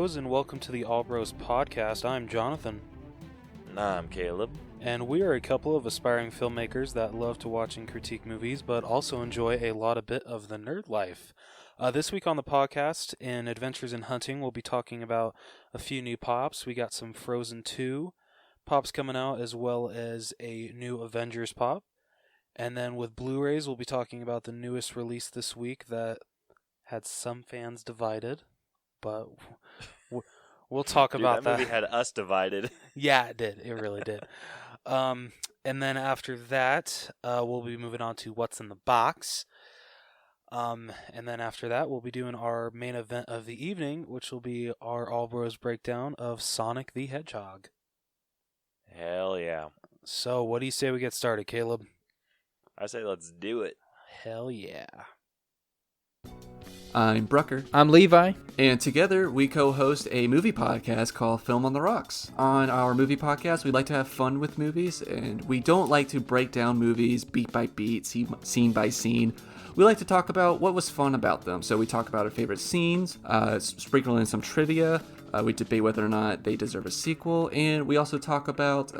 Bros, and welcome to the All Bros podcast. I'm Jonathan. I'm Caleb. And we are a couple of aspiring filmmakers that love to watch and critique movies, but also enjoy a lot of bit of the nerd life. This week on the podcast, in Adventures in Hunting, we'll be talking about a few new pops. We got some Frozen 2 pops coming out, as well as a new Avengers pop. And then with Blu-rays, we'll be talking about the newest release this week that had some fans divided, but we'll talk about that. That movie had us divided. Yeah, it did. It really did. And then after that, we'll be moving on to What's in the Box. And then after that, we'll be doing our main event of the evening, which will be our All Bros breakdown of Sonic the Hedgehog. Hell yeah. So what do you say we get started, Caleb? I say let's do it. Hell yeah. I'm Brucker. I'm Levi. And together we co-host a movie podcast called Film on the Rocks. On our movie podcast, we like to have fun with movies, and we don't like to break down movies beat by beat, scene by scene. We like to talk about what was fun about them. So we talk about our favorite scenes, sprinkle in some trivia, we debate whether or not they deserve a sequel, and we also talk about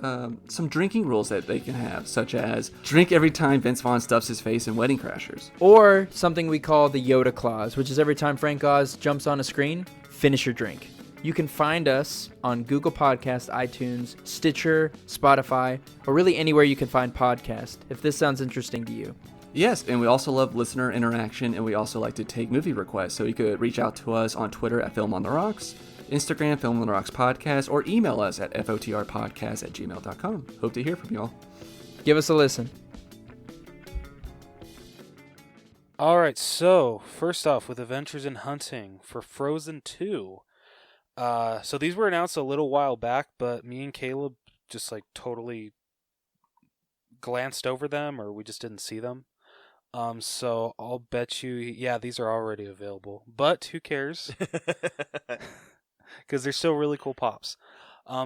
some drinking rules that they can have, such as drink every time Vince Vaughn stuffs his face in Wedding Crashers. Or something we call the Yoda clause, which is every time Frank Oz jumps on a screen, finish your drink. You can find us on Google Podcasts, iTunes, Stitcher, Spotify, or really anywhere you can find podcasts, if this sounds interesting to you. Yes, and we also love listener interaction, and we also like to take movie requests, so you could reach out to us on Twitter at Film on the Rocks, Instagram, Film on the Rocks Podcast, or email us at fotrpodcast@gmail.com. Hope to hear from y'all. Give us a listen. All right, so first off, with Adventures in Hunting for Frozen 2. So these were announced a little while back, but me and Caleb just totally glanced over them, or we just didn't see them. So I'll bet you, yeah, these are already available. But who cares? Because they're still really cool pops.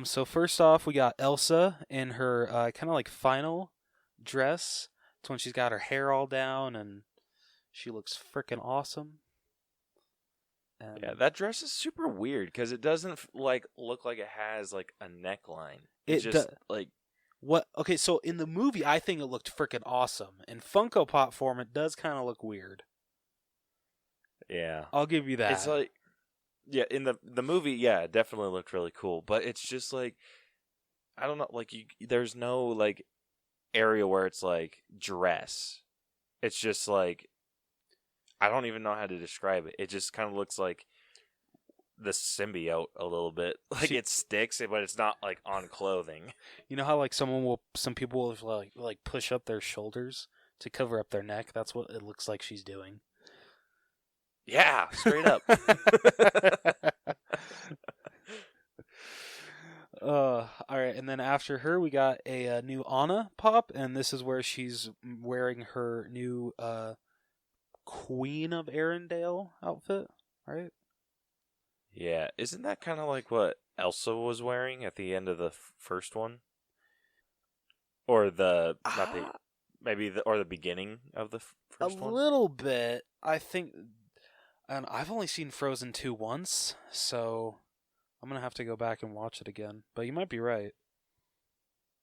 So first off, we got Elsa in her kind of final dress. It's when she's got her hair all down and she looks freaking awesome. And yeah, that dress is super weird because it doesn't look like it has a neckline. It's just what? Okay, so in the movie, I think it looked freaking awesome. In Funko Pop form, it does kind of look weird. Yeah, I'll give you that. It's yeah, in the movie, yeah, it definitely looked really cool. But it's just I don't know, there's no area where it's dress. It's just I don't even know how to describe it. It just kind of looks like the symbiote a little bit. It sticks, but it's not on clothing. You know how some people will push up their shoulders to cover up their neck? That's what it looks like she's doing. Yeah, straight up. All right, and then after her, we got a new Anna pop, and this is where she's wearing her new Queen of Arendelle outfit, right? Yeah, isn't that kind of like what Elsa was wearing at the end of the first one, or the beginning of the first one? A little bit, I think. And I've only seen Frozen 2 once, so I'm gonna have to go back and watch it again. But you might be right.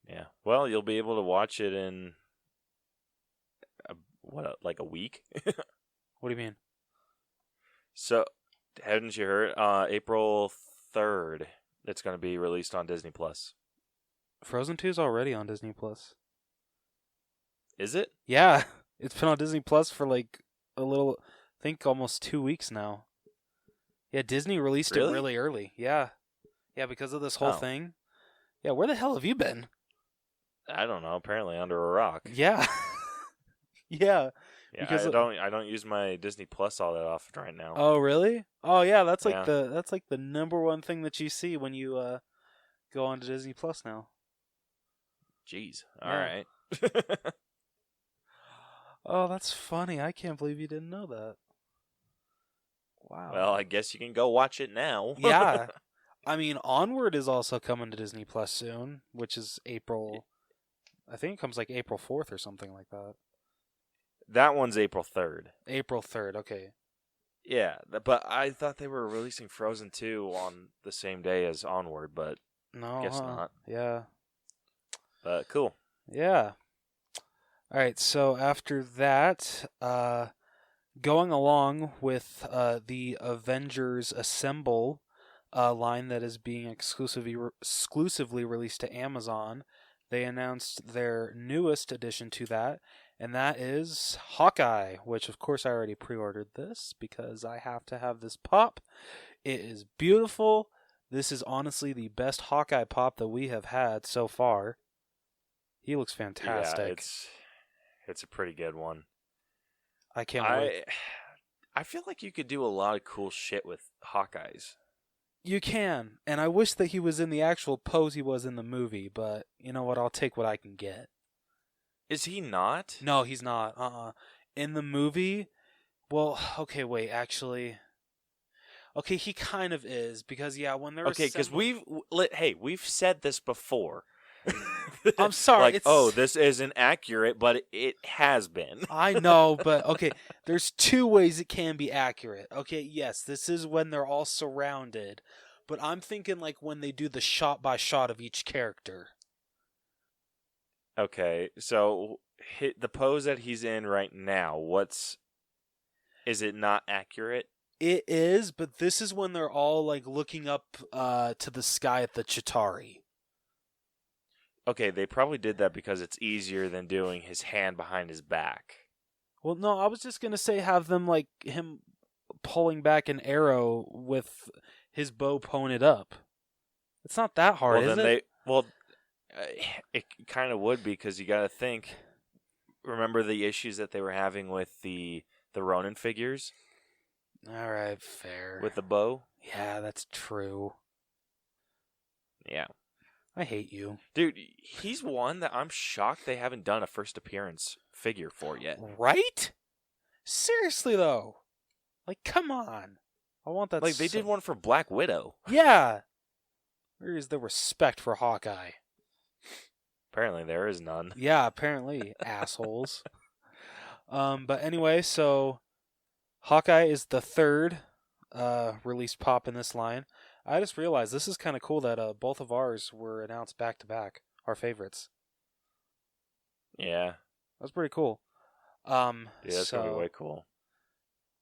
Yeah. Well, you'll be able to watch it in a week. What do you mean? So, hadn't you heard? April 3rd, it's going to be released on Disney Plus. Frozen 2 is already on Disney Plus. Is it? Yeah, it's been on Disney Plus for a little, I think almost 2 weeks now. Yeah, Disney released it really early. Yeah, because of this whole thing. Yeah, where the hell have you been? I don't know. Apparently under a rock. Yeah. Yeah. Yeah, because I don't use my Disney Plus all that often right now. Oh, really? Oh, yeah. That's the number one thing that you see when you go on to Disney Plus now. Jeez. All right. Oh, that's funny. I can't believe you didn't know that. Wow. Well, I guess you can go watch it now. Yeah. I mean, Onward is also coming to Disney Plus soon, which is April. I think it comes April 4th or something like that. That one's April 3rd. April 3rd, okay. Yeah, but I thought they were releasing Frozen 2 on the same day as Onward, but No, guess not. Yeah. But cool. Yeah. All right, so after that, going along with the Avengers Assemble line that is being exclusively released to Amazon, they announced their newest addition to that, and that is Hawkeye, which of course I already pre-ordered this because I have to have this pop. It is beautiful. This is honestly the best Hawkeye pop that we have had so far. He looks fantastic. Yeah, it's a pretty good one. I can't wait. I feel like you could do a lot of cool shit with Hawkeyes. You can, and I wish that he was in the actual pose he was in the movie, but you know what? I'll take what I can get. Is he not? No, he's not. In the movie, well, okay, wait, actually. Okay, he kind of is, because, yeah, when they're Okay, because we've said this before. I'm sorry. Like, this isn't accurate, but it has been. I know, but okay, there's two ways it can be accurate. Okay, yes, this is when they're all surrounded, but I'm thinking like when they do the shot by shot of each character. Okay, so the pose that he's in right now, is it not accurate? It is, but this is when they're all like looking up to the sky at the Chitauri. Okay, they probably did that because it's easier than doing his hand behind his back. Well, no, I was just going to say have them like him pulling back an arrow with his bow pointed up. It's not that hard, is it? It kind of would be because you got to think. Remember the issues that they were having with the Ronin figures? All right, fair. With the bow? Yeah, that's true. Yeah. I hate you. Dude, he's one that I'm shocked they haven't done a first appearance figure for yet. Right? Seriously, though. Like, come on. I want that. Like, they did one for Black Widow. Yeah. Where is the respect for Hawkeye? Apparently there is none. Yeah, apparently, assholes. But anyway, so Hawkeye is the third released pop in this line. I just realized this is kind of cool that both of ours were announced back to back, our favorites. Yeah. That's pretty cool. Yeah, that's gonna be way cool.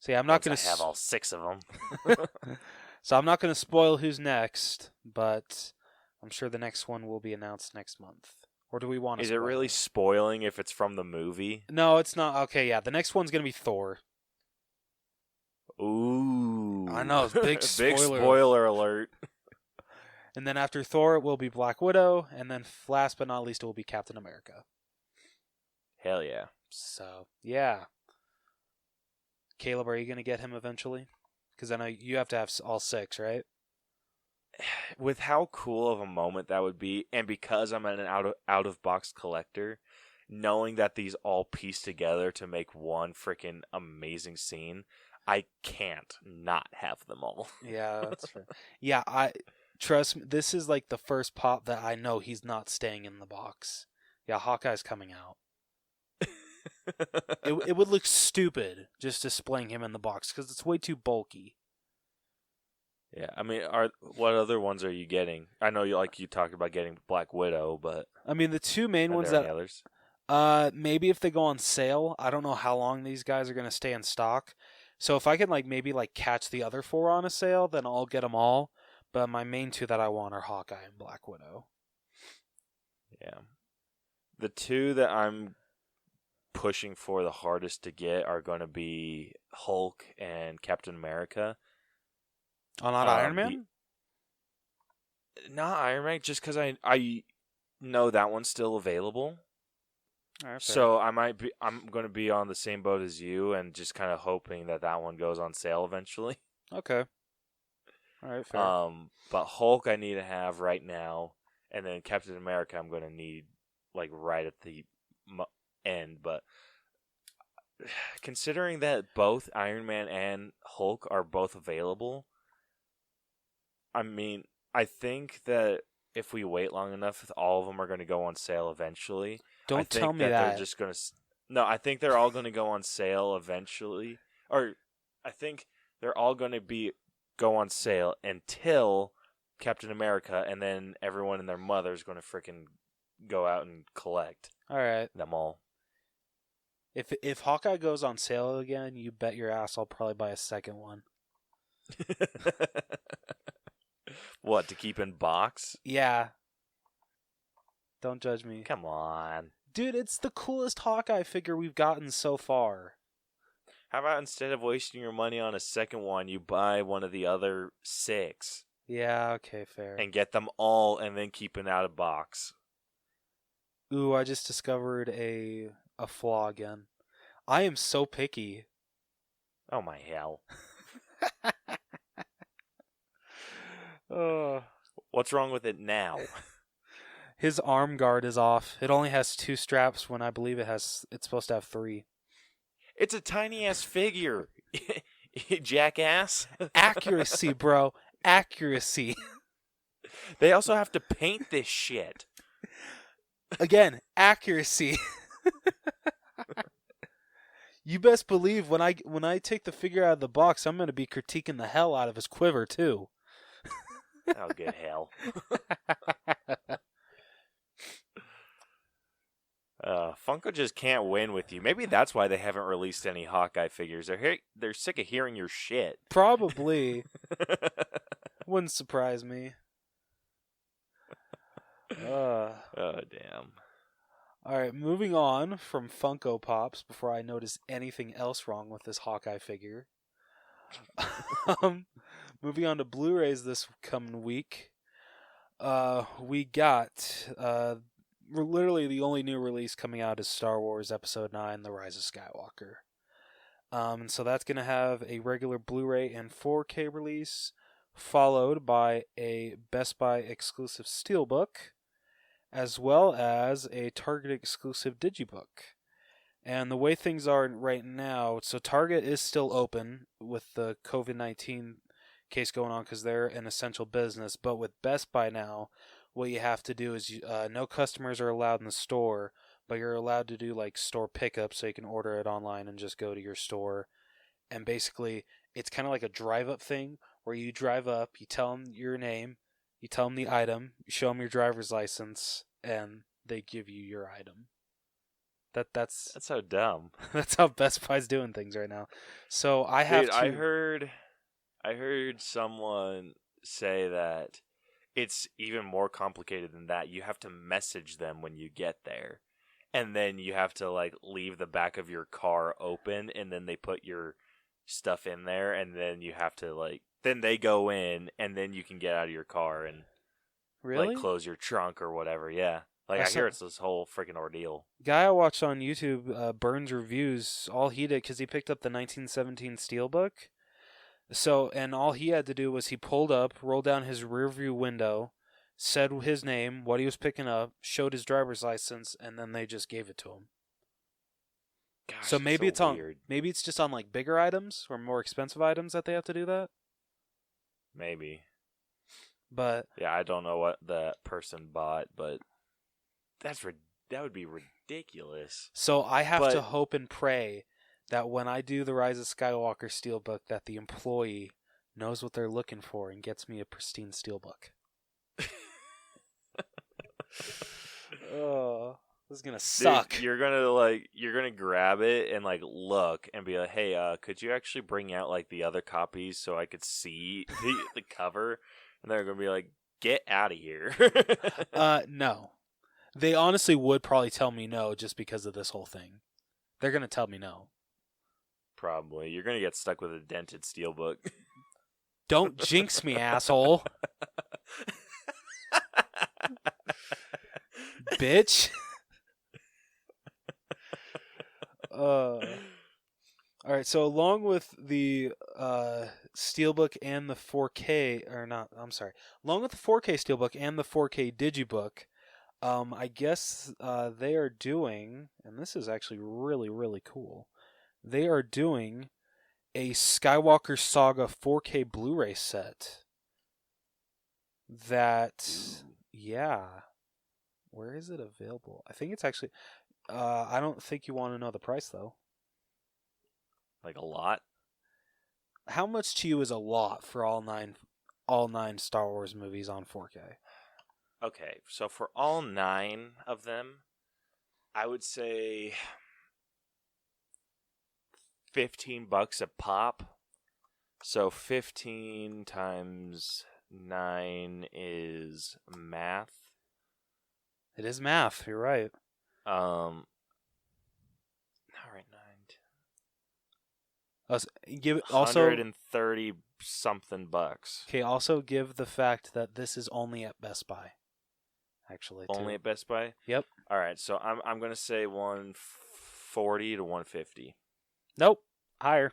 So yeah, I'm not going to have all 6 of them. So I'm not going to spoil who's next, but I'm sure the next one will be announced next month. Or do we want to? Is it really spoiling if it's from the movie? No, it's not. Okay, yeah, the next one's going to be Thor. Ooh. I know, big spoiler. Big spoiler alert. And then after Thor, it will be Black Widow, and then last but not least, it will be Captain America. Hell yeah. So, yeah. Caleb, are you going to get him eventually? Because I know you have to have all 6, right? With how cool of a moment that would be, and because I'm an out-of-box collector, knowing that these all piece together to make one freaking amazing scene, I can't not have them all. Yeah, that's fair. Yeah, trust me, this is like the first pop that I know he's not staying in the box. Yeah, Hawkeye's coming out. It would look stupid just displaying him in the box because it's way too bulky. Yeah, I mean, what other ones are you getting? I know you talked about getting Black Widow, but I mean the two main ones that others? Maybe if they go on sale, I don't know how long these guys are gonna stay in stock. So if I can maybe catch the other 4 on a sale, then I'll get them all. But my main 2 that I want are Hawkeye and Black Widow. Yeah, the 2 that I'm pushing for the hardest to get are going to be Hulk and Captain America. Oh, not Iron Man? Not Iron Man, just because I know that one's still available. Right, so I'm going to be on the same boat as you and just kind of hoping that one goes on sale eventually. Okay. All right, fair. But Hulk I need to have right now, and then Captain America I'm going to need right at the end. But considering that both Iron Man and Hulk are both available, I mean, I think that if we wait long enough, all of them are going to go on sale eventually. Don't tell me that. They're just going to. No, I think they're all going to go on sale eventually. Or I think they're all going to go on sale until Captain America, and then everyone and their mother's going to freaking go out and collect All right. them all. If Hawkeye goes on sale again, you bet your ass I'll probably buy a second one. What, to keep in box? Yeah. Don't judge me. Come on. Dude, it's the coolest Hawkeye figure we've gotten so far. How about instead of wasting your money on a second one, you buy one of the other 6 Yeah, okay, fair. and get them all and then keep it out of box? Ooh, I just discovered a flaw again. I am so picky. Oh my hell. What's wrong with it now? His arm guard is off. It only has 2 straps when I believe it's supposed to have 3. It's a tiny ass figure. Jackass. Accuracy, bro. Accuracy. They also have to paint this shit. Again, accuracy. You best believe when I take the figure out of the box, I'm going to be critiquing the hell out of his quiver too. Oh, good hell. Funko just can't win with you. Maybe that's why they haven't released any Hawkeye figures. They're sick of hearing your shit. Probably. Wouldn't surprise me. Oh, damn. All right, moving on from Funko Pops before I notice anything else wrong with this Hawkeye figure. Moving on to Blu-rays this coming week. We got literally the only new release coming out is Star Wars Episode 9, The Rise of Skywalker. And so that's going to have a regular Blu-ray and 4K release, followed by a Best Buy exclusive Steelbook, as well as a Target exclusive Digibook. And the way things are right now, so Target is still open with the COVID-19 case going on because they're an essential business. But with Best Buy now, what you have to do is no customers are allowed in the store, but you're allowed to do like store pickup, so you can order it online and just go to your store. And basically, it's kind of like a drive-up thing where you drive up, you tell them your name, you tell them the item, you show them your driver's license, and they give you your item. That's so dumb. That's how Best Buy's doing things right now. So I have to. I heard someone say that it's even more complicated than that. You have to message them when you get there, and then you have to like leave the back of your car open, and then they put your stuff in there, and then you have to like then they go in, and then you can get out of your car and Really? like close your trunk or whatever. Yeah. Like, I hear it's this whole freaking ordeal. Guy I watched on YouTube, Burns Reviews, all he did, because he picked up the 1917 Steelbook. So, and all he had to do was he pulled up, rolled down his rear view window, said his name, what he was picking up, showed his driver's license, and then they just gave it to him. Gosh, So maybe it's on, weird. maybe it's just on like bigger items or more expensive items that they have to do that. Maybe. But yeah, I don't know what that person bought, but that would be ridiculous. So I have to hope and pray that when I do the Rise of Skywalker Steelbook, that the employee knows what they're looking for and gets me a pristine Steelbook. Oh, this is gonna suck. Dude, you're gonna grab it and like look and be like, hey, could you actually bring out like the other copies so I could see the cover? And they're gonna be like, get out of here. No. They honestly would probably tell me no just because of this whole thing. They're going to tell me no. Probably. You're going to get stuck with a dented steelbook. Don't jinx me, asshole. Bitch. Alright, so along with the Steelbook and the 4K, along with the 4K Steelbook and the 4K Digibook, I guess they are doing, and this is actually really, really cool, they are doing a Skywalker Saga 4K Blu-ray set that, yeah, where is it available? I think it's actually, I don't think you want to know the price, though. Like a lot? How much to you is a lot for all nine Star Wars movies on 4K? Okay, so for all 9 of them, I would say $15 a pop. So 15 times 9 is math. It is math. You're right. All right, 9. Give also 130 something bucks. Okay. Also, give the fact that this is only at Best Buy. Actually, too. Only at Best Buy? Yep. All right, so I'm going to say 140 to 150. Nope. Higher.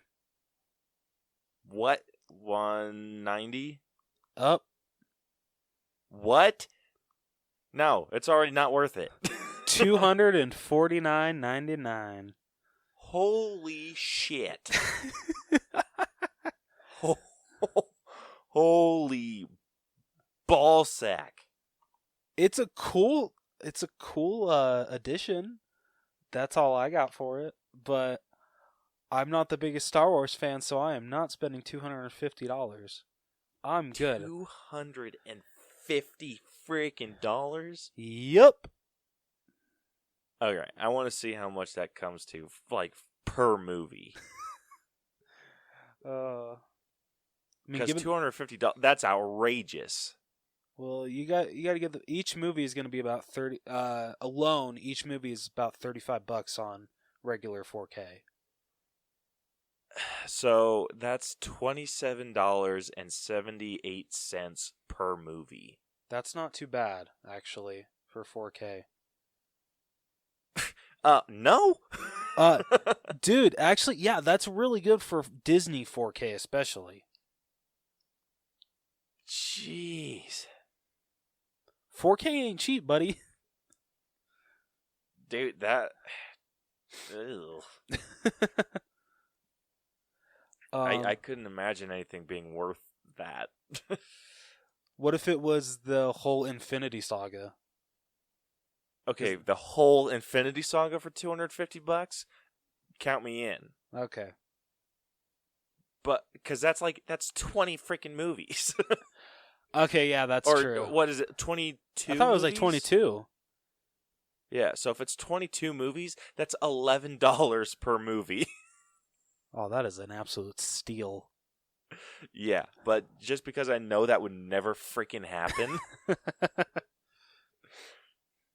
What? 190? Up. What? No, it's already not worth it. $249.99. Holy shit. Holy ballsack. It's a cool addition. That's all I got for it. But I'm not the biggest Star Wars fan, so I am not spending $250. I'm good. $250 freaking dollars? Yep. Okay, I want to see how much that comes to, like, per movie. Because $250, that's outrageous. Well, you got to get each movie is going to be about 30 alone. Each movie is about $35 on regular 4K. So that's $27.78 per movie. That's not too bad, actually, for 4K. No. Dude, actually, yeah, that's really good for Disney 4K, especially. Jeez. 4K ain't cheap, buddy. Dude, that... Ew. I couldn't imagine anything being worth that. What if it was the whole Infinity Saga? Okay, the whole Infinity Saga for $250? Count me in. Okay. But, because that's 20 freaking movies. Okay, yeah, that's true. Or, what is it, 22 I thought it was movies? like 22. Yeah, so if it's 22 movies, that's $11 per movie. Oh, that is an absolute steal. Yeah, but just because I know that would never freaking happen.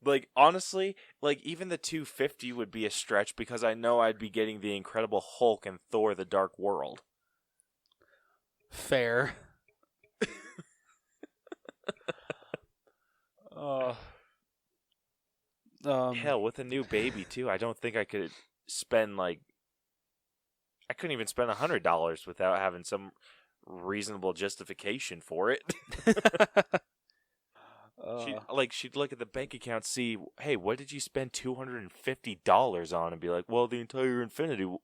Like, honestly, like, even the $250 would be a stretch because I know I'd be getting the Incredible Hulk and Thor: The Dark World. Fair. Hell, with a new baby, too, I don't think I could spend, like... I couldn't even spend $100 without having some reasonable justification for it. She'd look at the bank account, see, hey, what did you spend $250 on? And be like, well, the entire Infinity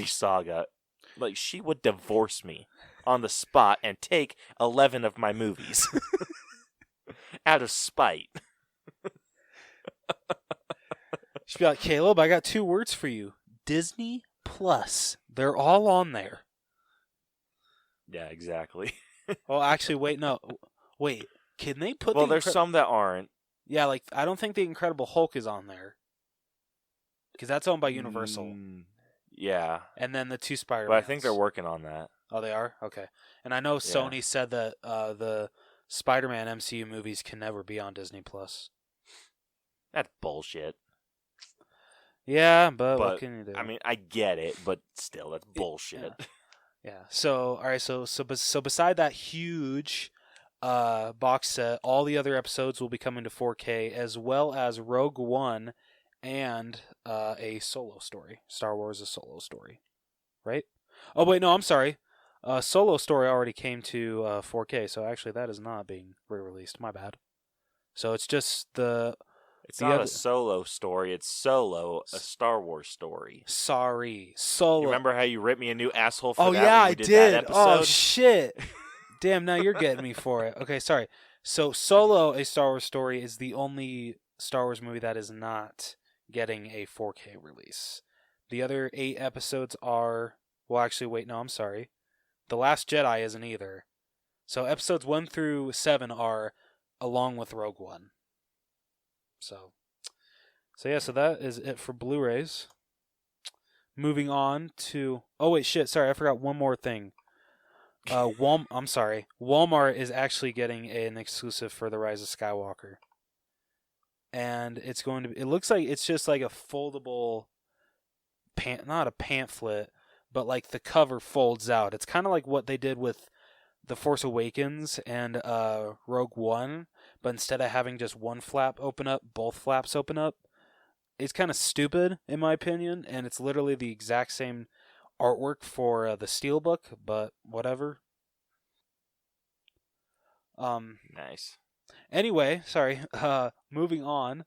Saga. Like, she would divorce me on the spot and take 11 of my movies. Out of spite. She'd be like, Caleb, I got 2 words for you. Disney Plus. They're all on there. Yeah, exactly. Oh, actually, wait, no. Wait, can they put Well, there's some that aren't. Yeah, like, I don't think the Incredible Hulk is on there. Because that's owned by Universal. Yeah. And then the 2 Spider-Mans. But I think they're working on that. Oh, they are? Okay. And I know Sony said that the Spider-Man MCU movies can never be on Disney Plus. That's bullshit. Yeah, but what can you do? I mean, I get it, but still, that's bullshit. Yeah. So, all right. So beside that huge box set, all the other episodes will be coming to 4K, as well as Rogue One and a solo story. Star Wars: A Solo Story, right? Oh wait, no, I'm sorry. Solo Story already came to 4K, so actually that is not being re-released. My bad. So it's just It's not a solo story. It's Solo, a Star Wars story. Sorry, Solo. You remember how you ripped me a new asshole for that? Oh yeah, when we I did. did. That Oh episode? shit! Damn, now you're getting me for it. Okay, sorry. So Solo, a Star Wars story, is the only Star Wars movie that is not getting a 4K release. The other 8 episodes are Well, actually, wait, no, I'm sorry. The Last Jedi isn't either. So episodes 1 through 7 are along with Rogue One. So yeah, so that is it for Blu-rays. Moving on to... Oh, wait, shit, sorry, I forgot one more thing. I'm sorry. Walmart is actually getting an exclusive for The Rise of Skywalker. And it's going to be... It looks like it's just like a foldable... not a pamphlet, but like the cover folds out. It's kind of like what they did with The Force Awakens and Rogue One, but instead of having just one flap open up, both flaps open up. It's kind of stupid, in my opinion, and it's literally the exact same artwork for the Steelbook, but whatever. Nice. Anyway, sorry. Moving on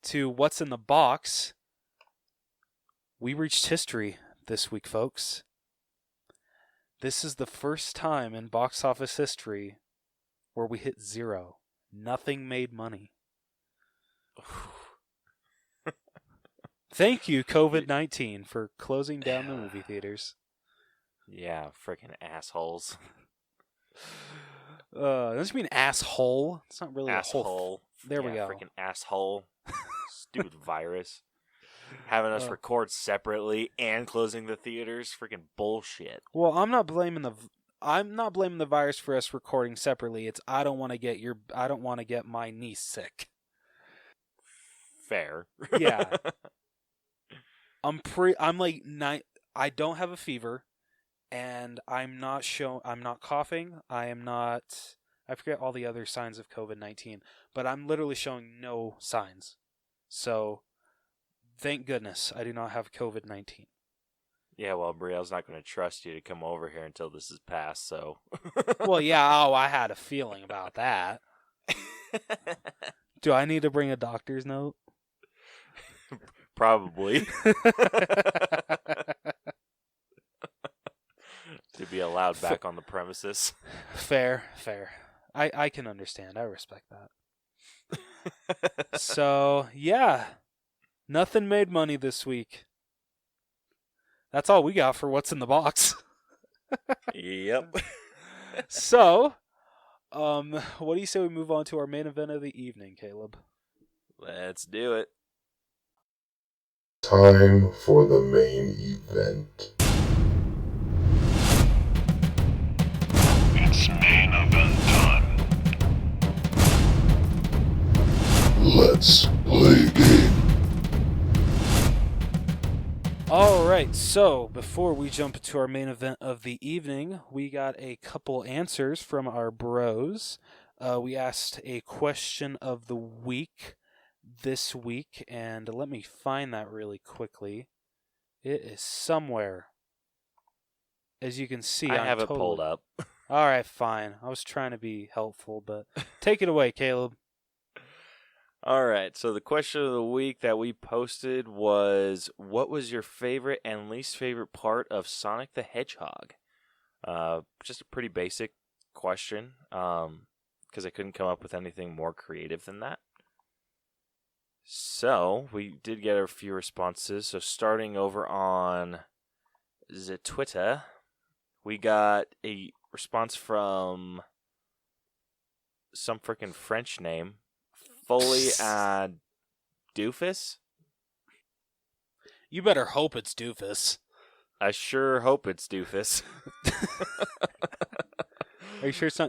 to what's in the box. We reached history this week, folks. This is the first time in box office history where we hit 0. Nothing made money. Thank you, COVID-19, for closing down the movie theaters. Yeah, freaking assholes. Doesn't you mean asshole? It's not really asshole. a whole... There we go. Freaking asshole. Stupid virus. Having us record separately and closing the theaters, freaking bullshit. Well, I'm not blaming the virus for us recording separately. It's I don't want to get my niece sick. Fair. Yeah. I don't have a fever, and I'm not coughing. I forget all the other signs of COVID-19, but I'm literally showing no signs. So, thank goodness I do not have COVID-19. Yeah, well, Brielle's not going to trust you to come over here until this is past, so... Well, yeah, I had a feeling about that. Do I need to bring a doctor's note? Probably. To be allowed back on the premises. Fair. I can understand. I respect that. So, yeah. Nothing made money this week. That's all we got for what's in the box. Yep. So, what do you say we move on to our main event of the evening, Caleb? Let's do it. Time for the main event. It's main event time. Let's play a game. Alright, so before we jump into our main event of the evening, we got a couple answers from our bros. We asked a question of the week this week, and let me find that really quickly. It is somewhere. As you can see, I have it pulled up. Alright, fine. I was trying to be helpful, but take it away, Caleb. Alright, so the question of the week that we posted was, what was your favorite and least favorite part of Sonic the Hedgehog? Just a pretty basic question, because I couldn't come up with anything more creative than that. So, we did get a few responses. So, starting over on the Twitter, we got a response from some freaking French name, Fully Doofus? You better hope it's Doofus. I sure hope it's Doofus. Are you sure it's not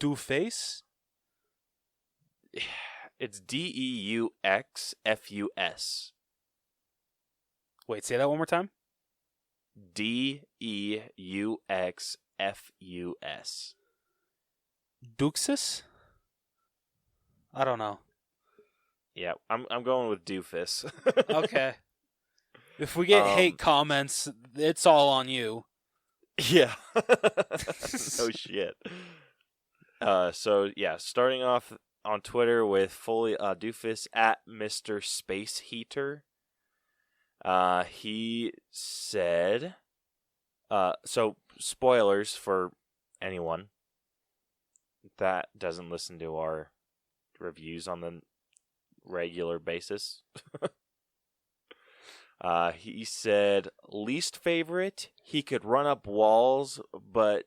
Dooface? It's DEUXFUS. Wait, say that one more time. DEUXFUS. Duxus? I don't know. Yeah, I'm going with Doofus. Okay. If we get hate comments, it's all on you. Yeah. No shit. So yeah, starting off on Twitter with Fully Doofus at Mr. Space Heater. He said, so spoilers for anyone that doesn't listen to our reviews on the regular basis. He said least favorite, he could run up walls, but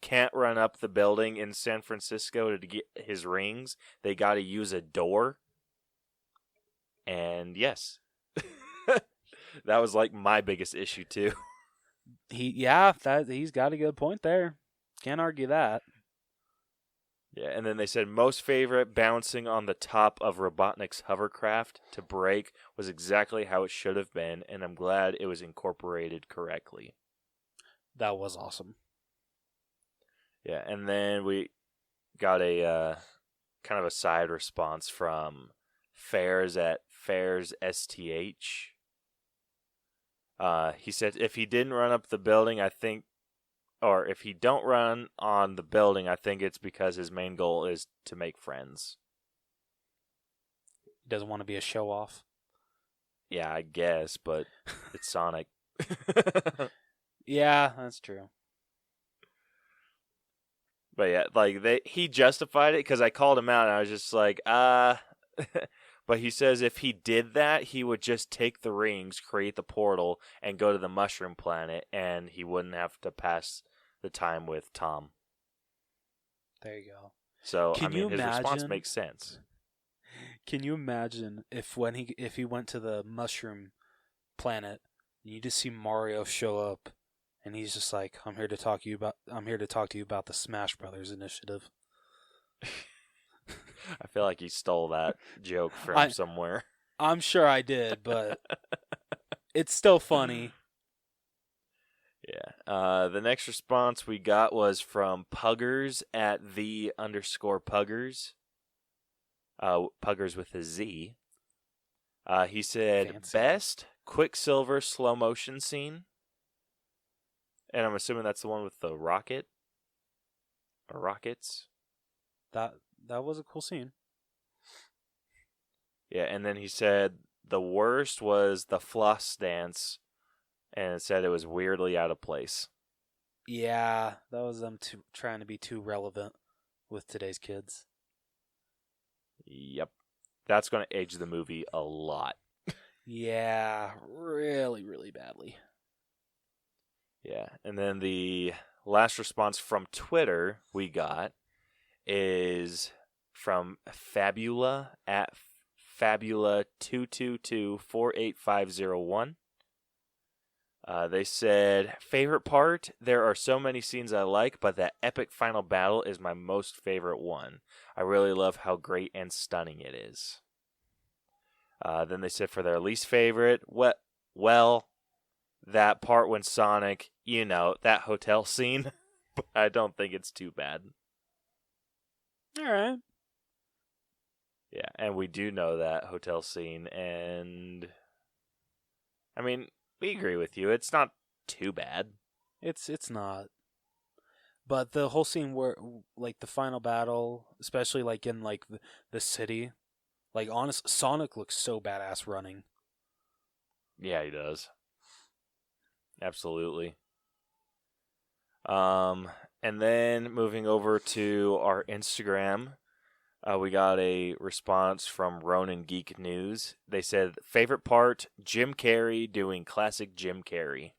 can't run up the building in San Francisco to get his rings. They got to use a door. And yes, that was like my biggest issue too. He's got a good point there. Can't argue that. Yeah, and then they said most favorite, bouncing on the top of Robotnik's hovercraft to break was exactly how it should have been, and I'm glad it was incorporated correctly. That was awesome. Yeah, and then we got a kind of a side response from Fairs at Fairs STH. He said if he didn't run up the building, if he don't run on the building, I think it's because his main goal is to make friends. He doesn't want to be a show-off. Yeah, I guess, but it's Sonic. Yeah, that's true. But yeah, he justified it because I called him out and I was just like, But he says if he did that, he would just take the rings, create the portal, and go to the Mushroom Planet, and he wouldn't have to pass the time with Tom. There you go. So, Can his you response imagine- makes sense. Can you imagine if he went to the Mushroom Planet, and you just see Mario show up, and he's just like, I'm here to talk to you about the Smash Brothers initiative. I feel like he stole that joke from somewhere. I'm sure I did, but it's still funny. Yeah. The next response we got was from Puggers at _Puggers. Puggers with a Z. He said, Fancy. best Quicksilver slow motion scene. And I'm assuming that's the one with the rocket. Or rockets. That was a cool scene. Yeah, and then he said the worst was the floss dance. And it said it was weirdly out of place. Yeah, that was them trying to be too relevant with today's kids. Yep. That's going to age the movie a lot. Yeah, really, really badly. Yeah, and then the last response from Twitter we got is from Fabula at Fabula222-48501. They said, favorite part? There are so many scenes I like, but that epic final battle is my most favorite one. I really love how great and stunning it is. Then they said for their least favorite, well, that part when Sonic, that hotel scene, but I don't think it's too bad. All right. Yeah, and we do know that hotel scene, and I mean, we agree with you. It's not too bad. It's not. But the whole scene where, like, the final battle, especially, like, in, like, the city, like, honest, Sonic looks so badass running. Yeah, he does. Absolutely. And then moving over to our Instagram, we got a response from Ronin Geek News. They said, favorite part, Jim Carrey doing classic Jim Carrey.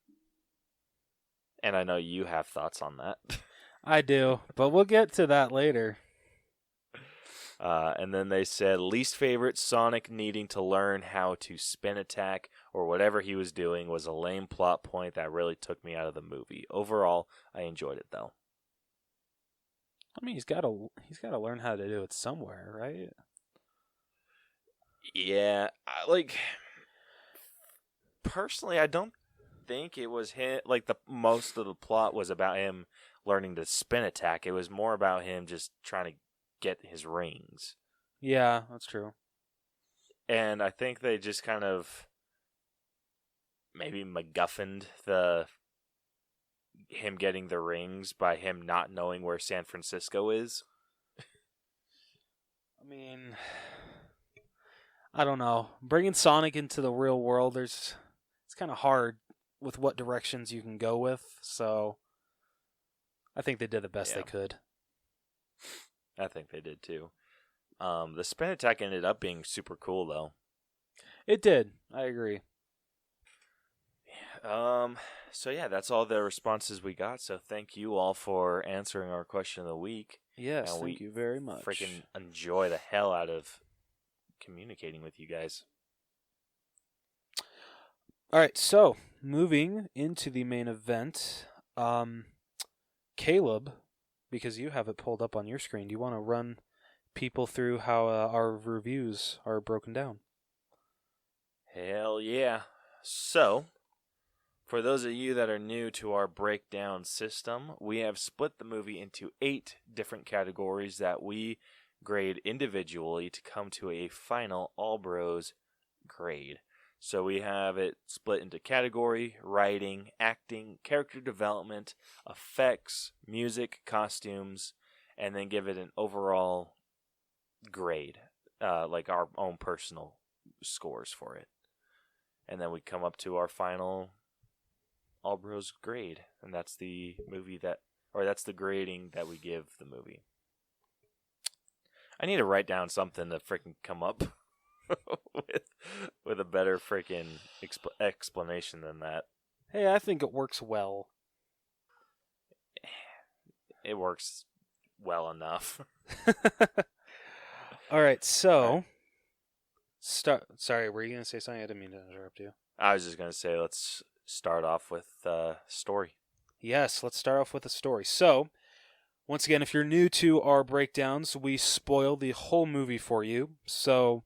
And I know you have thoughts on that. I do, but we'll get to that later. And then they said, least favorite, Sonic needing to learn how to spin attack or whatever he was doing was a lame plot point that really took me out of the movie. Overall, I enjoyed it though. I mean, he's got to learn how to do it somewhere, right? Yeah, personally, I don't think it was him. Like, most of the plot was about him learning to spin attack. It was more about him just trying to get his rings. Yeah, that's true. And I think they just kind of maybe MacGuffined him getting the rings by him not knowing where San Francisco is. I mean, I don't know. Bringing Sonic into the real world, it's kind of hard with what directions you can go with. So I think they did the best they could. I think they did too. The spin attack ended up being super cool though. It did. I agree. So yeah, that's all the responses we got. So thank you all for answering our question of the week. Yes, And thank you very much. Freaking enjoy the hell out of communicating with you guys. All right, so moving into the main event, Caleb, because you have it pulled up on your screen, do you want to run people through how our reviews are broken down? Hell yeah. So, for those of you that are new to our breakdown system, we have split the movie into 8 different categories that we grade individually to come to a final All Bros grade. So we have it split into category, writing, acting, character development, effects, music, costumes, and then give it an overall grade, like our own personal scores for it. And then we come up to our final All Bros grade, and that's the that's the grading that we give the movie. I need to write down something to freaking come up with a better freaking explanation than that. Hey, I think it works well. It works well enough. All right, so sorry, were you going to say something? I didn't mean to interrupt you. I was just going to say, let's start off with story. Yes, let's start off with a story. So, once again, if you're new to our breakdowns, we spoil the whole movie for you. So,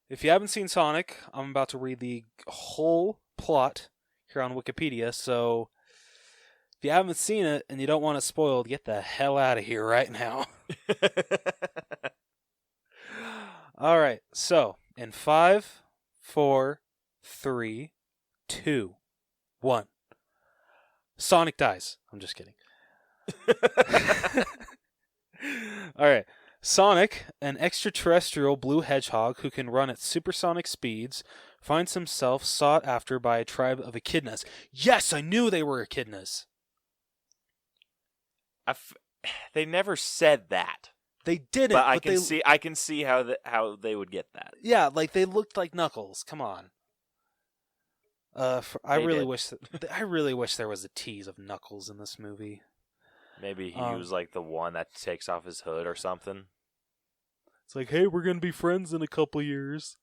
if you haven't seen Sonic, I'm about to read the whole plot here on Wikipedia. So, if you haven't seen it and you don't want it spoiled, get the hell out of here right now. All right, so in 5, 4, 3, 2, 1. Sonic dies. I'm just kidding. All right. Sonic, an extraterrestrial blue hedgehog who can run at supersonic speeds, finds himself sought after by a tribe of echidnas. Yes, I knew they were echidnas. They never said that. They didn't. But I can see how they would get that. Yeah, like they looked like Knuckles. Come on. I really wish there was a tease of Knuckles in this movie. Maybe he was like the one that takes off his hood or something. It's like, hey, we're gonna be friends in a couple years.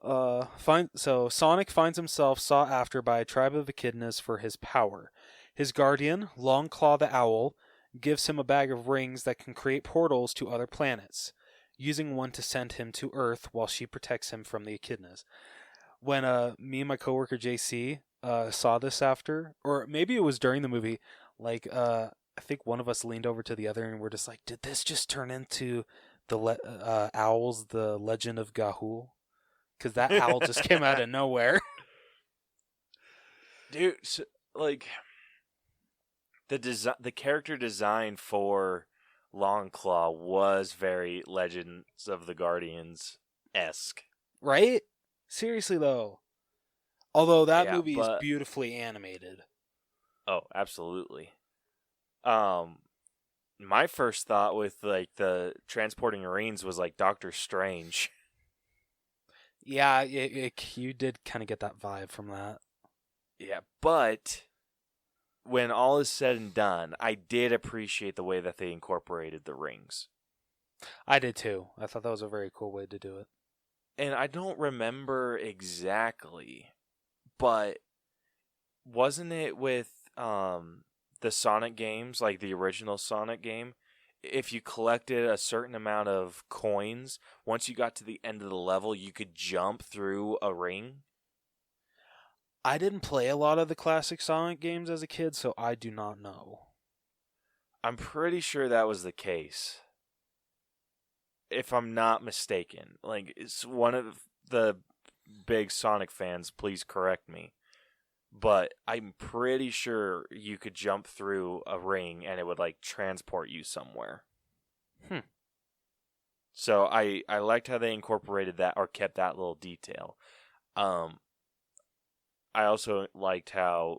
So Sonic finds himself sought after by a tribe of echidnas for his power. His guardian, Longclaw the Owl, gives him a bag of rings that can create portals to other planets, using one to send him to Earth while she protects him from the echidnas. When me and my coworker JC saw this after, or maybe it was during the movie, like I think one of us leaned over to the other and we're just like, did this just turn into the owls, the Legend of Gahul? Because that owl just came out of nowhere. Dude, so, like the character design for Longclaw was very Legends of the Guardians-esque. Right? Seriously, though. Although that movie is beautifully animated. Oh, absolutely. My first thought with like the transporting rings was like Doctor Strange. Yeah, you did kind of get that vibe from that. Yeah, but when all is said and done, I did appreciate the way that they incorporated the rings. I did too. I thought that was a very cool way to do it. And I don't remember exactly, but wasn't it with the Sonic games, like the original Sonic game? If you collected a certain amount of coins, once you got to the end of the level, you could jump through a ring? I didn't play a lot of the classic Sonic games as a kid, so I do not know. I'm pretty sure that was the case. If I'm not mistaken. Like, it's one of the big Sonic fans, please correct me. But I'm pretty sure you could jump through a ring and it would, like, transport you somewhere. So I liked how they incorporated that or kept that little detail. I also liked how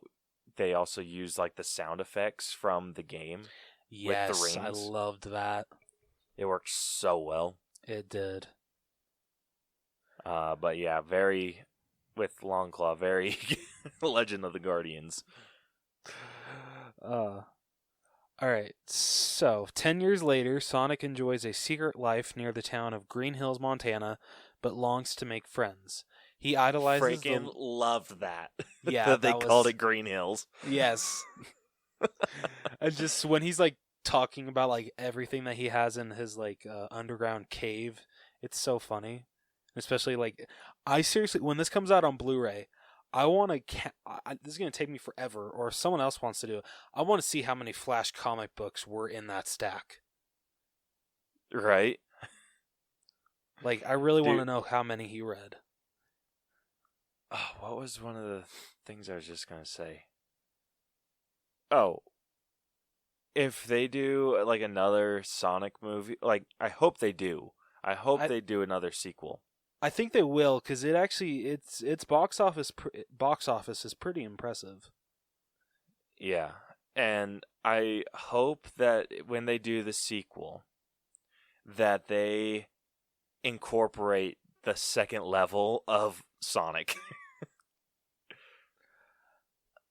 they also used, like, the sound effects from the game with the rings. I loved that. It worked so well. It did. But yeah, very, with Longclaw. Very Legend of the Guardians. All right. So, 10 years later, Sonic enjoys a secret life near the town of Green Hills, Montana, but longs to make friends. He idolizes Freaking loved that. Yeah, that they that called was- it Green Hills. Yes. And just when he's like talking about like everything that he has in his like underground cave, it's so funny. Especially like I seriously, when this comes out on Blu-ray, I want to this is going to take me forever, or if someone else wants to do it, I want to see how many Flash comic books were in that stack. Right? Like I really want to Dude. know how many he read. Oh, what was one of the things I was just going to say? Oh. If they do like another Sonic movie, like I hope they do. I hope they do another sequel. I think they will, because it actually its box office is pretty impressive. Yeah. And I hope that when they do the sequel, that they incorporate the second level of Sonic.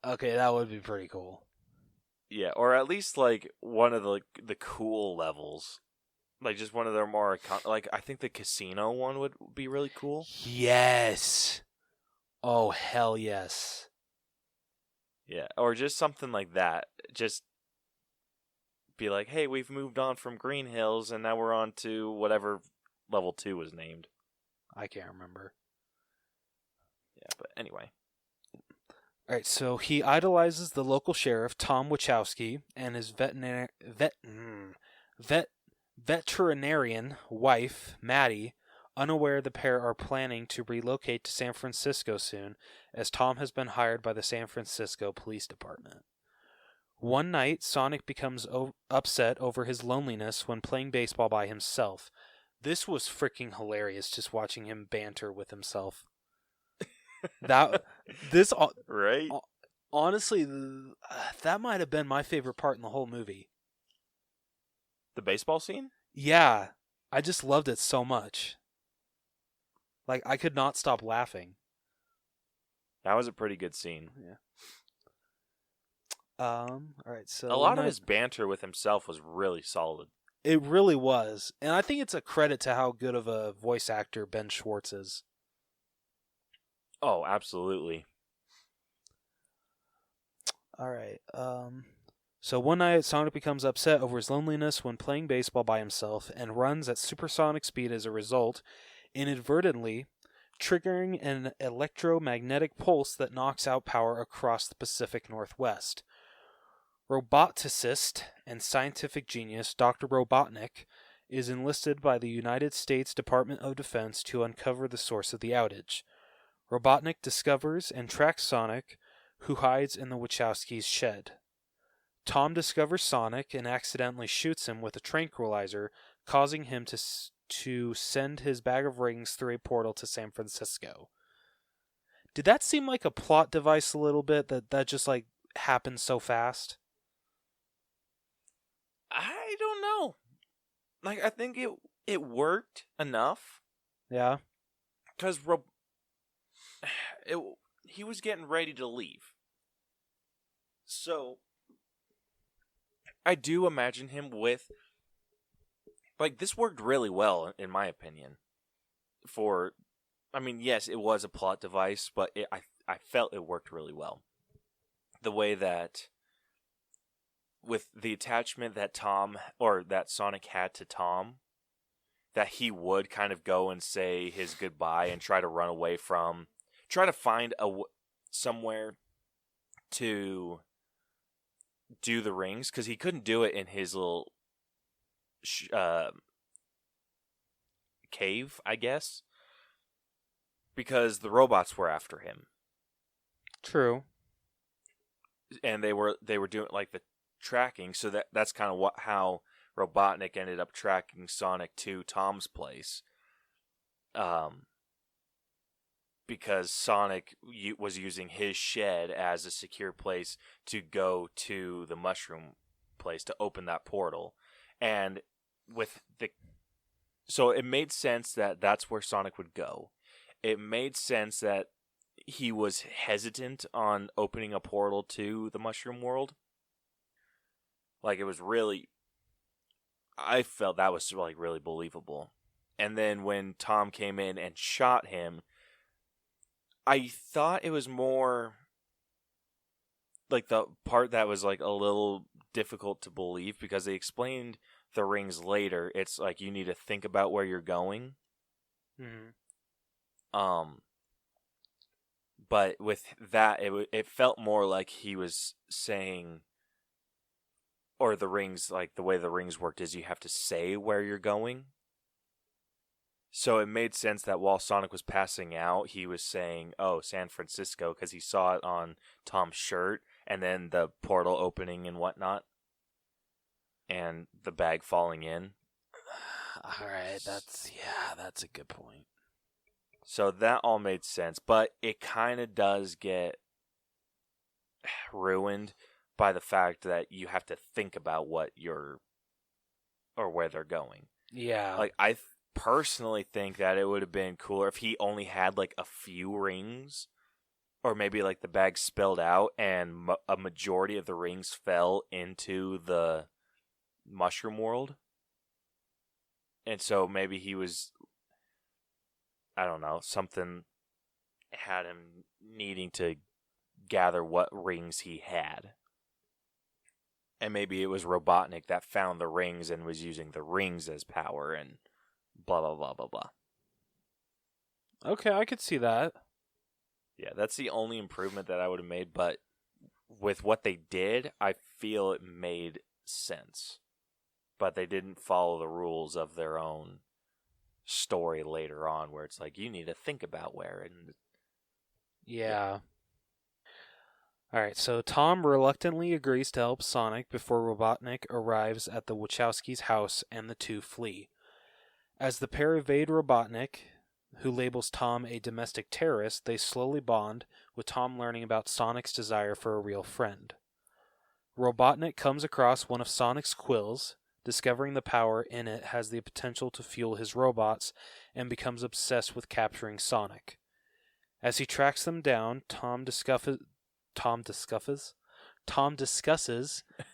Okay, that would be pretty cool. Yeah, or at least like one of the cool levels. Like just one of their more like I think the casino one would be really cool. Yes. Oh hell yes. Yeah, or just something like that. Just be like, "Hey, we've moved on from Green Hills and now we're on to whatever level 2 was named." I can't remember. Yeah, but anyway. All right, so he idolizes the local sheriff, Tom Wachowski, and his veterinarian wife, Maddie, unaware the pair are planning to relocate to San Francisco soon, as Tom has been hired by the San Francisco Police Department. One night, Sonic becomes upset over his loneliness when playing baseball by himself. This was freaking hilarious, just watching him banter with himself. Right? Honestly, that might have been my favorite part in the whole movie. The baseball scene? Yeah, I just loved it so much. Like, I could not stop laughing. That was a pretty good scene. Yeah. All right, so A lot of his banter with himself was really solid. It really was, and I think it's a credit to how good of a voice actor Ben Schwartz is. Oh, absolutely. All right. So one night, Sonic becomes upset over his loneliness when playing baseball by himself and runs at supersonic speed as a result, inadvertently triggering an electromagnetic pulse that knocks out power across the Pacific Northwest. Roboticist and scientific genius Dr. Robotnik is enlisted by the United States Department of Defense to uncover the source of the outage. Robotnik discovers and tracks Sonic, who hides in the Wachowskis' shed. Tom discovers Sonic and accidentally shoots him with a tranquilizer, causing him to send his bag of rings through a portal to San Francisco. Did that seem like a plot device a little bit, that just like happened so fast? I don't know. Like, I think it worked enough. Yeah. Because he was getting ready to leave. So, I do imagine him with... Like, this worked really well, in my opinion. Yes, it was a plot device, but I felt it worked really well. The way that... with the attachment that that Sonic had to Tom, that he would kind of go and say his goodbye and try to run away from, try to find somewhere to do the rings, because he couldn't do it in his little cave, I guess, because the robots were after him. True. And they were doing like the tracking, so that's kind of how Robotnik ended up tracking Sonic to Tom's place, because Sonic was using his shed as a secure place to go to the mushroom place to open that portal, and so it made sense that that's where Sonic would go. It made sense that he was hesitant on opening a portal to the Mushroom World. Like, it was really... I felt that was, like, really believable. And then when Tom came in and shot him, I thought it was more... like, the part that was, like, a little difficult to believe, because they explained the rings later. It's like, you need to think about where you're going. Mm-hmm. But with that, it felt more like he was saying... or the rings, like, the way the rings worked is you have to say where you're going. So it made sense that while Sonic was passing out, he was saying, oh, San Francisco, because he saw it on Tom's shirt, and then the portal opening and whatnot, and the bag falling in. All right, that's a good point. So that all made sense, but it kind of does get ruined by the fact that you have to think about what you're, or where they're going. Yeah. Like, I personally think that it would have been cooler if he only had, like, a few rings, or maybe, like, the bag spilled out and a majority of the rings fell into the Mushroom World. And so maybe he was, I don't know, something had him needing to gather what rings he had. And maybe it was Robotnik that found the rings and was using the rings as power and blah, blah, blah, blah, blah. Okay, I could see that. Yeah, that's the only improvement that I would have made, but with what they did, I feel it made sense. But they didn't follow the rules of their own story later on, where it's like, you need to think about where. And Yeah. All right, so Tom reluctantly agrees to help Sonic before Robotnik arrives at the Wachowskis' house and the two flee. As the pair evade Robotnik, who labels Tom a domestic terrorist, they slowly bond, with Tom learning about Sonic's desire for a real friend. Robotnik comes across one of Sonic's quills, discovering the power in it has the potential to fuel his robots, and becomes obsessed with capturing Sonic. As he tracks them down, Tom discusses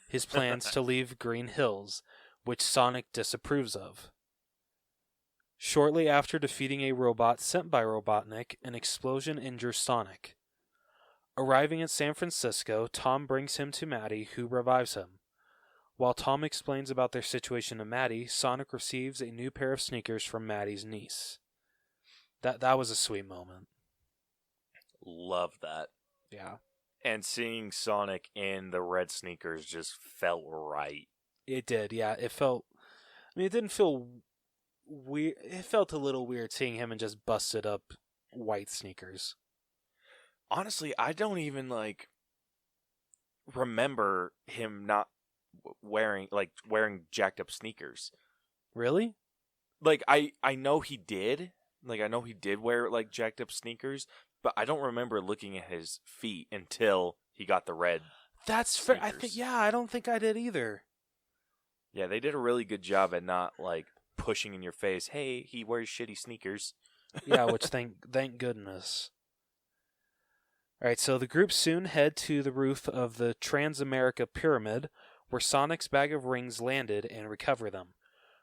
his plans to leave Green Hills, which Sonic disapproves of. Shortly after defeating a robot sent by Robotnik, an explosion injures Sonic. Arriving at San Francisco, Tom brings him to Maddie, who revives him. While Tom explains about their situation to Maddie, Sonic receives a new pair of sneakers from Maddie's niece. That was a sweet moment. love that. Yeah. And seeing Sonic in the red sneakers just felt right. It did, yeah. It felt... I mean, it didn't feel weird. It felt a little weird seeing him in just busted up white sneakers. Honestly, I don't even, remember him not wearing jacked up sneakers. Really? I know he did. I know he did wear, jacked up sneakers, but I don't remember looking at his feet until he got the red. That's fair. Sneakers. I don't think I did either. Yeah, they did a really good job at not, pushing in your face, hey, he wears shitty sneakers. Yeah, which thank goodness. Alright, so the group soon head to the roof of the Transamerica Pyramid, where Sonic's bag of rings landed, and recover them.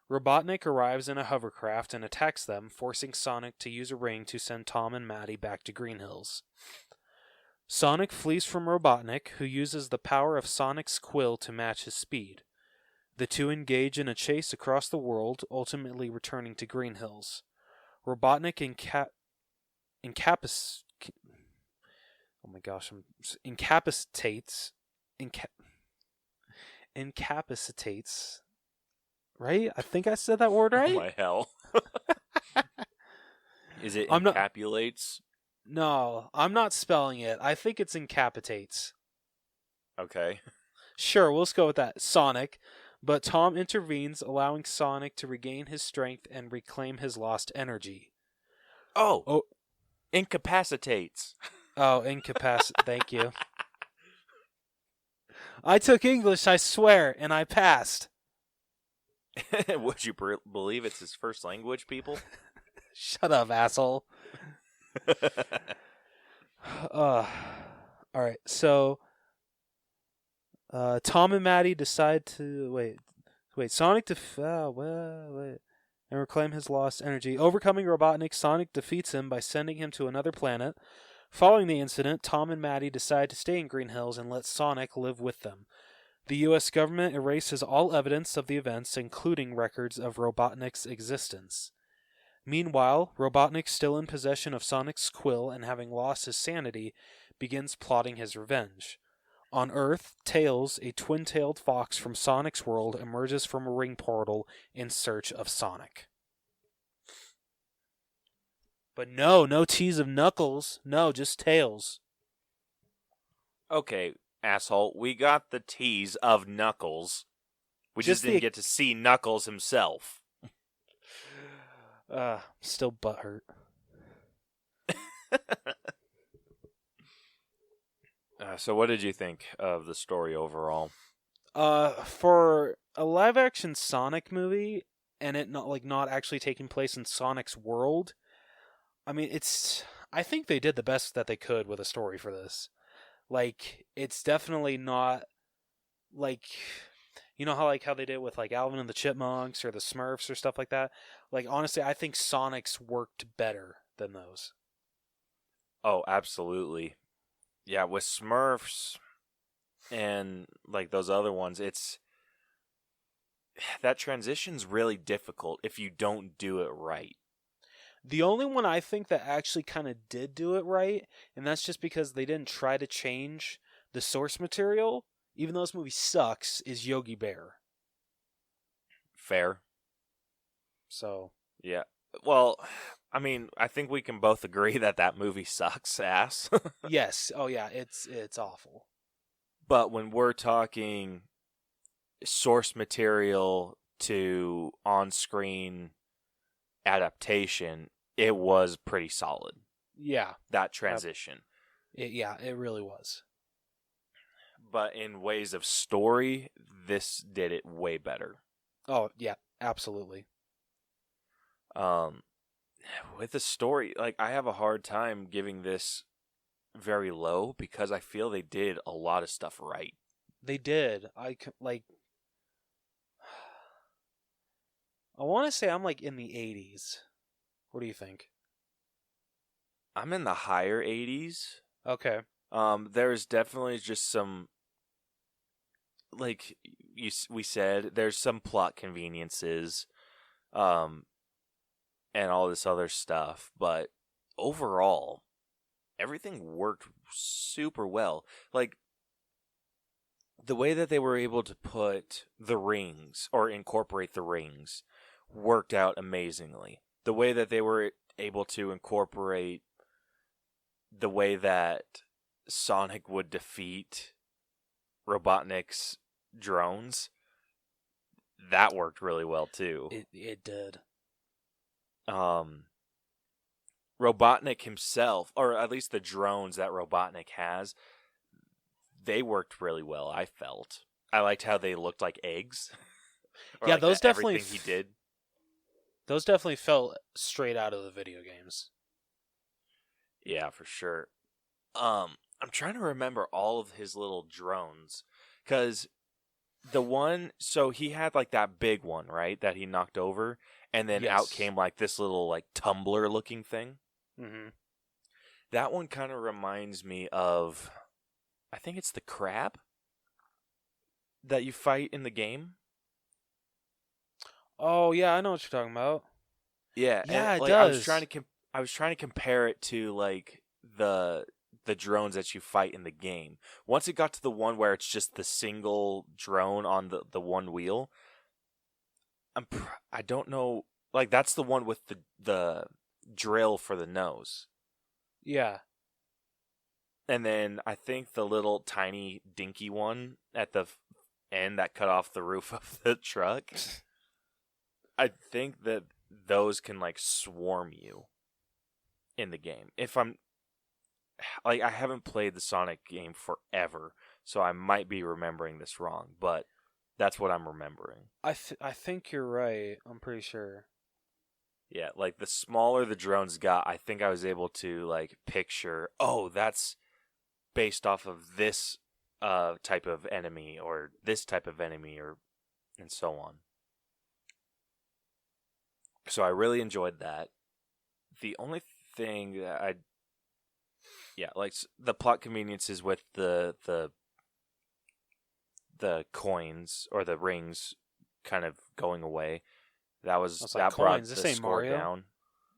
Robotnik arrives in a hovercraft and attacks them, forcing Sonic to use a ring to send Tom and Maddie back to Green Hills. Sonic flees from Robotnik, who uses the power of Sonic's quill to match his speed. The two engage in a chase across the world, ultimately returning to Green Hills. Robotnik incapacitates. Right? I think I said that word right? Oh my hell. Is it I'm not- encapsulates? No, I'm not spelling it. I think it's incapitates. Okay. Sure, we'll just go with that. Sonic. But Tom intervenes, allowing Sonic to regain his strength and reclaim his lost energy. Oh. Incapacitates. Oh, thank you. I took English, I swear, and I passed. Would you believe it's his first language, people? Shut up, asshole. right, so Tom and Maddie decide to wait. Sonic and reclaim his lost energy. Overcoming Robotnik, Sonic defeats him by sending him to another planet. Following the incident, Tom and Maddie decide to stay in Green Hills and let Sonic live with them. The U.S. government erases all evidence of the events, including records of Robotnik's existence. Meanwhile, Robotnik, still in possession of Sonic's quill and having lost his sanity, begins plotting his revenge. On Earth, Tails, a twin-tailed fox from Sonic's world, emerges from a ring portal in search of Sonic. But no tease of Knuckles. No, just Tails. Okay, asshole, we got the tease of Knuckles. We just didn't get to see Knuckles himself. Still butthurt. So what did you think of the story overall? For a live-action Sonic movie, and it not actually taking place in Sonic's world, I mean, I think they did the best that they could with a story for this. Like, it's definitely not, like, you know how they did with, like, Alvin and the Chipmunks or the Smurfs or stuff like that? Like, honestly, I think Sonic's worked better than those. Oh, absolutely. Yeah, with Smurfs and, like, those other ones, that transition's really difficult if you don't do it right. The only one I think that actually kind of did do it right, and that's just because they didn't try to change the source material, even though this movie sucks, is Yogi Bear. Fair. So. Yeah. Well, I mean, I think we can both agree that movie sucks ass. Yes. Oh, yeah. It's awful. But when we're talking source material to on-screen adaptation, it was pretty solid. Yeah. That transition. It really was. But in ways of story, this did it way better. Oh, yeah, absolutely. With the story, like, I have a hard time giving this very low because I feel they did a lot of stuff right. They did. I want to say I'm like in the 80s. What do you think? I'm in the higher 80s. Okay. There's definitely just some, like we said, there's some plot conveniences, and all this other stuff, but overall, everything worked super well. Like, the way that they were able to put the rings, or incorporate the rings, worked out amazingly. The way that they were able to incorporate the way that Sonic would defeat Robotnik's drones, that worked really well too. It did. Robotnik himself, or at least the drones that Robotnik has, they worked really well, I felt. I liked how they looked like eggs. Yeah, those definitely everything he did. Those definitely felt straight out of the video games. Yeah, for sure. I'm trying to remember all of his little drones, because so he had like that big one, right, that he knocked over, and then out came like this little like tumbler looking thing. Mm-hmm. That one kind of reminds me of, I think it's the crab that you fight in the game. Oh yeah, I know what you're talking about. Yeah, yeah, and, it like, does. I was trying to compare it to like the drones that you fight in the game. Once it got to the one where it's just the single drone on the one wheel, I don't know. Like, that's the one with the drill for the nose. Yeah. And then I think the little tiny dinky one at the end that cut off the roof of the truck. I think that those can like swarm you in the game. If I'm like, I haven't played the Sonic game forever, so I might be remembering this wrong, but that's what I'm remembering. I think you're right. I'm pretty sure. Yeah, like the smaller the drones got, I think I was able to like picture, oh, that's based off of this type of enemy or this type of enemy and so on. So I really enjoyed that. The only thing that like the plot conveniences with the coins or the rings kind of going away. That brought coins. the This ain't score Mario. down.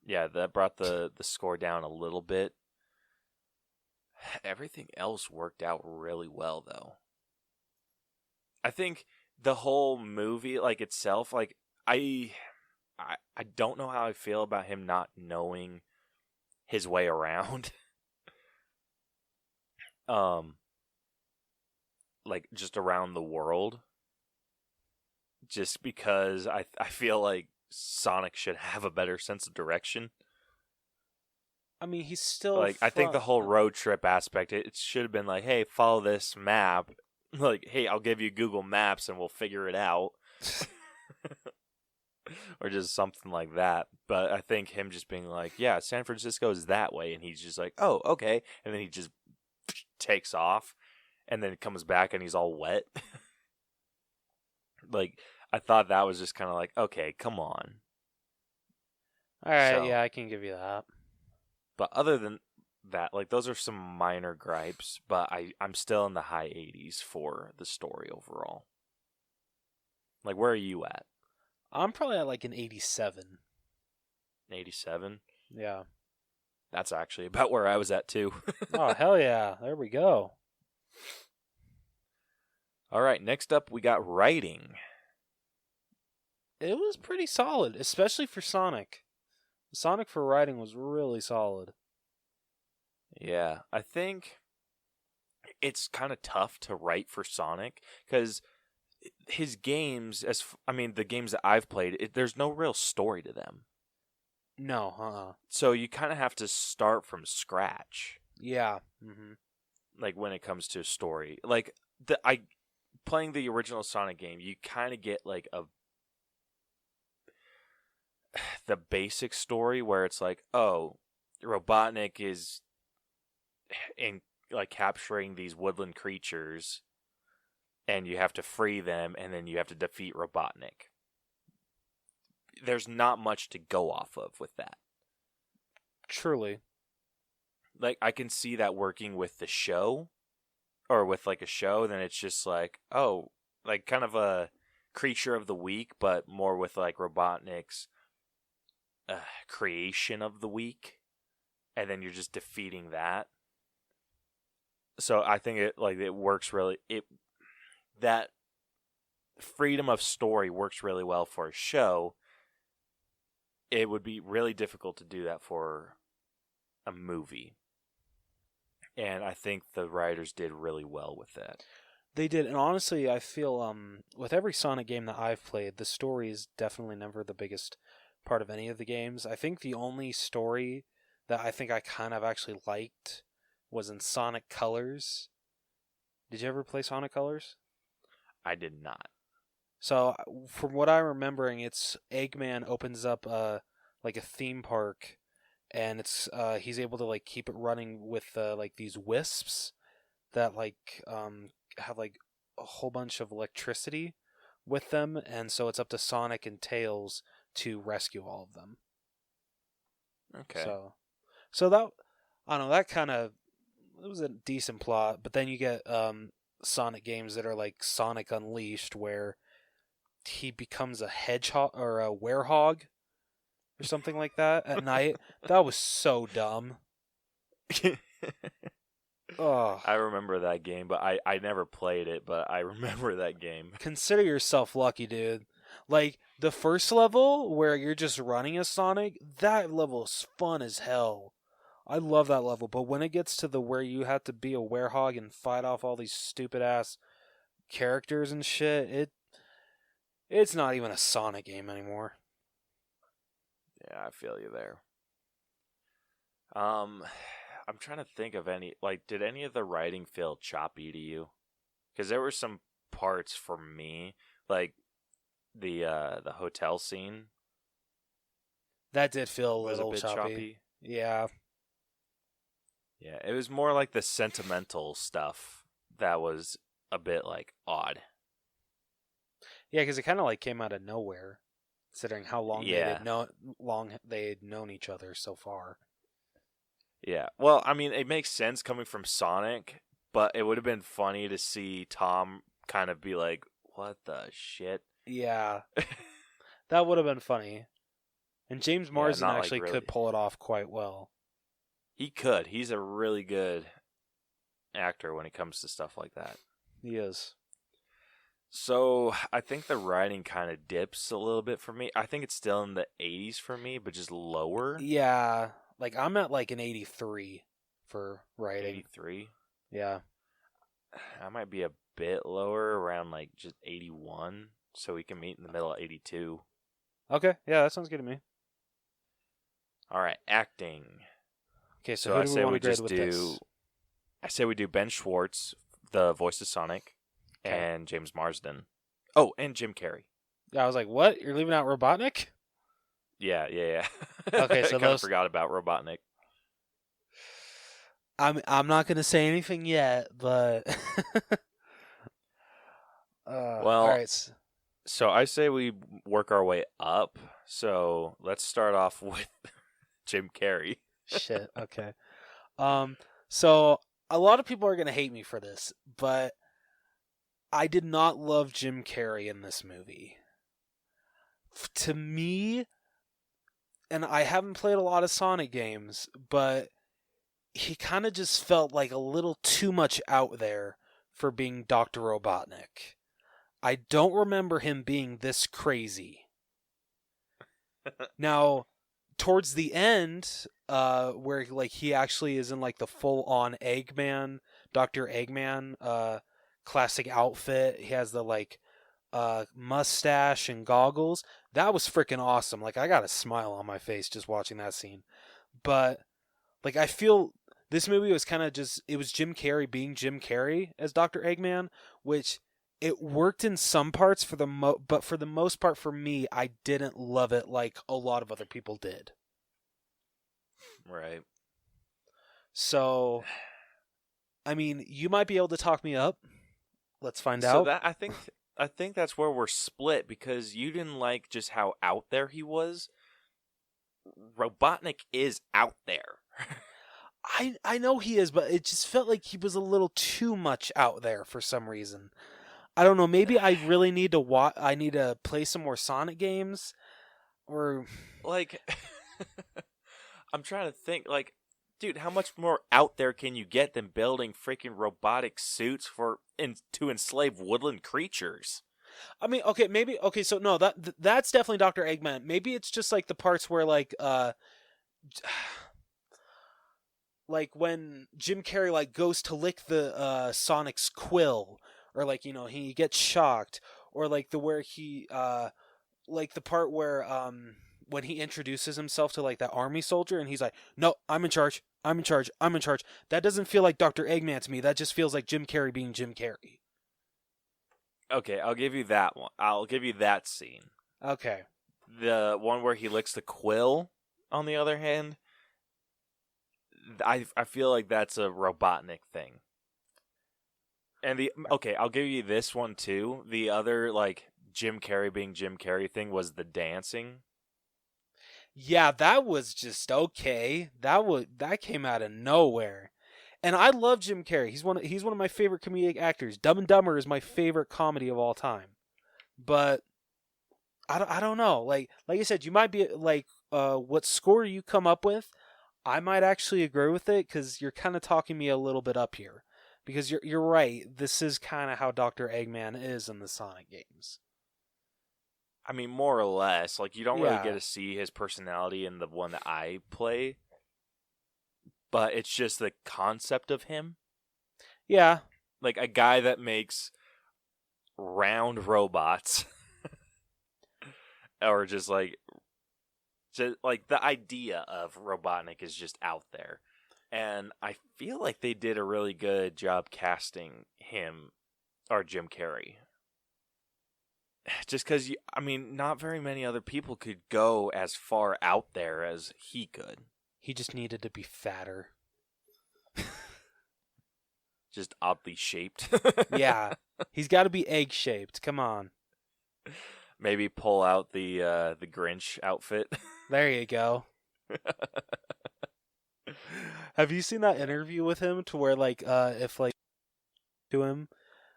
Yeah, that brought the score down a little bit. Everything else worked out really well, though. I think the whole movie, like itself, like I don't know how I feel about him not knowing his way around. Like just around the world. Just because I feel like Sonic should have a better sense of direction. I mean, he's still like I think the whole road trip aspect, it should have been like, hey, follow this map. Like, hey, I'll give you Google Maps and we'll figure it out. Or just something like that. But I think him just being like, yeah, San Francisco is that way, and he's just like, oh, okay, and then he just takes off, and then comes back and he's all wet. Like, I thought that was just kind of like, okay, come on. All right, So- yeah, I can give you that. But other than that, like, those are some minor gripes, but I'm still in the high 80s for the story overall. Like, where are you at? I'm probably at like an 87. 87? Yeah. That's actually about where I was at, too. Oh, hell yeah. There we go. All right, next up, we got writing. It was pretty solid, especially for Sonic. Sonic for writing was really solid. Yeah, I think it's kind of tough to write for Sonic because his games, the games that I've played, there's no real story to them. No, So you kind of have to start from scratch. Yeah. Mm-hmm. Like when it comes to a story, like playing the original Sonic game, you kind of get like the basic story where it's like, oh, Robotnik is in like capturing these woodland creatures, and you have to free them, and then you have to defeat Robotnik. There's not much to go off of with that. Truly. Like, I can see that working with the show, or with like a show, then it's just like, oh, like kind of a creature of the week, but more with like Robotnik's creation of the week, and then you're just defeating that. So I think it works really. That freedom of story works really well for a show. It would be really difficult to do that for a movie. And I think the writers did really well with that. They did, and honestly, I feel with every Sonic game that I've played, the story is definitely never the biggest part of any of the games. I think the only story that I think I kind of actually liked was in Sonic Colors. Did you ever play Sonic Colors? I did not. So, from what I'm remembering, it's Eggman opens up like a theme park, and it's he's able to like keep it running with like these wisps that like have like a whole bunch of electricity with them, and so it's up to Sonic and Tails to rescue all of them. Okay. So that, I don't know, that kind of, it was a decent plot, but then you get Sonic games that are like Sonic Unleashed, where he becomes a hedgehog or a werehog or something like that at night. That was so dumb. Oh, I remember that game, but I never played it, but I remember that game. consider yourself lucky, dude. Like, the first level where you're just running as Sonic, that level is fun as hell. I love that level, but when it gets to the where you have to be a werehog and fight off all these stupid ass characters and shit, it's not even a Sonic game anymore. Yeah, I feel you there. I'm trying to think of any, like, did any of the writing feel choppy to you? Because there were some parts for me, like the hotel scene That did feel a was a little bit choppy. Yeah. Yeah, it was more like the sentimental stuff that was a bit like odd. Yeah, because it kind of like came out of nowhere, considering how long Yeah. they had known each other so far. Yeah. Well, I mean, it makes sense coming from Sonic, but it would have been funny to see Tom kind of be like, "What the shit?" Yeah, that would have been funny. And James Marsden not like actually really. could pull it off quite well. He could. He's a really good actor when it comes to stuff like that. He is. So I think the writing kind of dips a little bit for me. I think it's still in the 80s for me, but just lower. Yeah, like I'm at like an 83 for writing. 83. Yeah. I might be a bit lower, around like just 81, so we can meet in the middle of 82. Okay, yeah, that sounds good to me. All right, acting. Okay, so So who I do we say want we to grade just with do. this? I say we do Ben Schwartz, the voice of Sonic, Okay. and James Marsden. Oh, and Jim Carrey. I was like, what? You're leaving out Robotnik? Yeah. Okay, so I kind of forgot about Robotnik. I'm not gonna say anything yet, but all right. So I say we work our way up. So let's start off with Jim Carrey. Shit. Okay. So a lot of people are gonna hate me for this, but I did not love Jim Carrey in this movie. To me, and I haven't played a lot of Sonic games, but he kind of just felt like a little too much out there for being Dr. Robotnik. I don't remember him being this crazy. Now, towards the end, where like he actually is in like the full-on Eggman, Dr. Eggman, classic outfit. He has the like mustache and goggles. That was freaking awesome. Like I got a smile on my face just watching that scene. But like I feel this movie was kind of just, it was Jim Carrey being Jim Carrey as Dr. Eggman, which it worked in some parts but for the most part for me, I didn't love it like a lot of other people did. Right. So I mean, you might be able to talk me up. Let's find So out. that I think that's where we're split, because you didn't like just how out there he was. Robotnik is out there. I know he is, but it just felt like he was a little too much out there for some reason. I don't know. Maybe I really need to I need to play some more Sonic games, or Like, I'm trying to think. Like, dude, how much more out there can you get than building freaking robotic suits to enslave woodland creatures? I mean, okay, maybe okay. So no, that's definitely Dr. Eggman. Maybe it's just like the parts where like when Jim Carrey like goes to lick the Sonic's quill, or like he gets shocked, or like where he like the part where when he introduces himself to like that army soldier and he's like, "No, I'm in charge. I'm in charge. I'm in charge." That doesn't feel like Dr. Eggman to me. That just feels like Jim Carrey being Jim Carrey. Okay, I'll give you that one. I'll give you that scene. Okay. The one where he licks the quill, on the other hand, I feel like that's a Robotnik thing. And I'll give you this one too. The other like Jim Carrey being Jim Carrey thing was the dancing. Yeah, that was just okay. That came out of nowhere. And I love Jim Carrey. He's one of my favorite comedic actors. Dumb and Dumber is my favorite comedy of all time. But I don't know. Like I said, you might be like what score you come up with, I might actually agree with it, cuz you're kind of talking me a little bit up here. Because you're right. This is kind of how Dr. Eggman is in the Sonic games. I mean, more or less. Like, you don't really Yeah. get to see his personality in the one that I play. But it's just the concept of him. Yeah. Like, a guy that makes round robots. Or just like the idea of Robotnik is just out there. And I feel like they did a really good job casting him, or Jim Carrey. Just because, not very many other people could go as far out there as he could. He just needed to be fatter. just oddly shaped. Yeah, he's got to be egg-shaped. Come on. Maybe pull out the Grinch outfit. There you go. Have you seen that interview with him to where like if like to him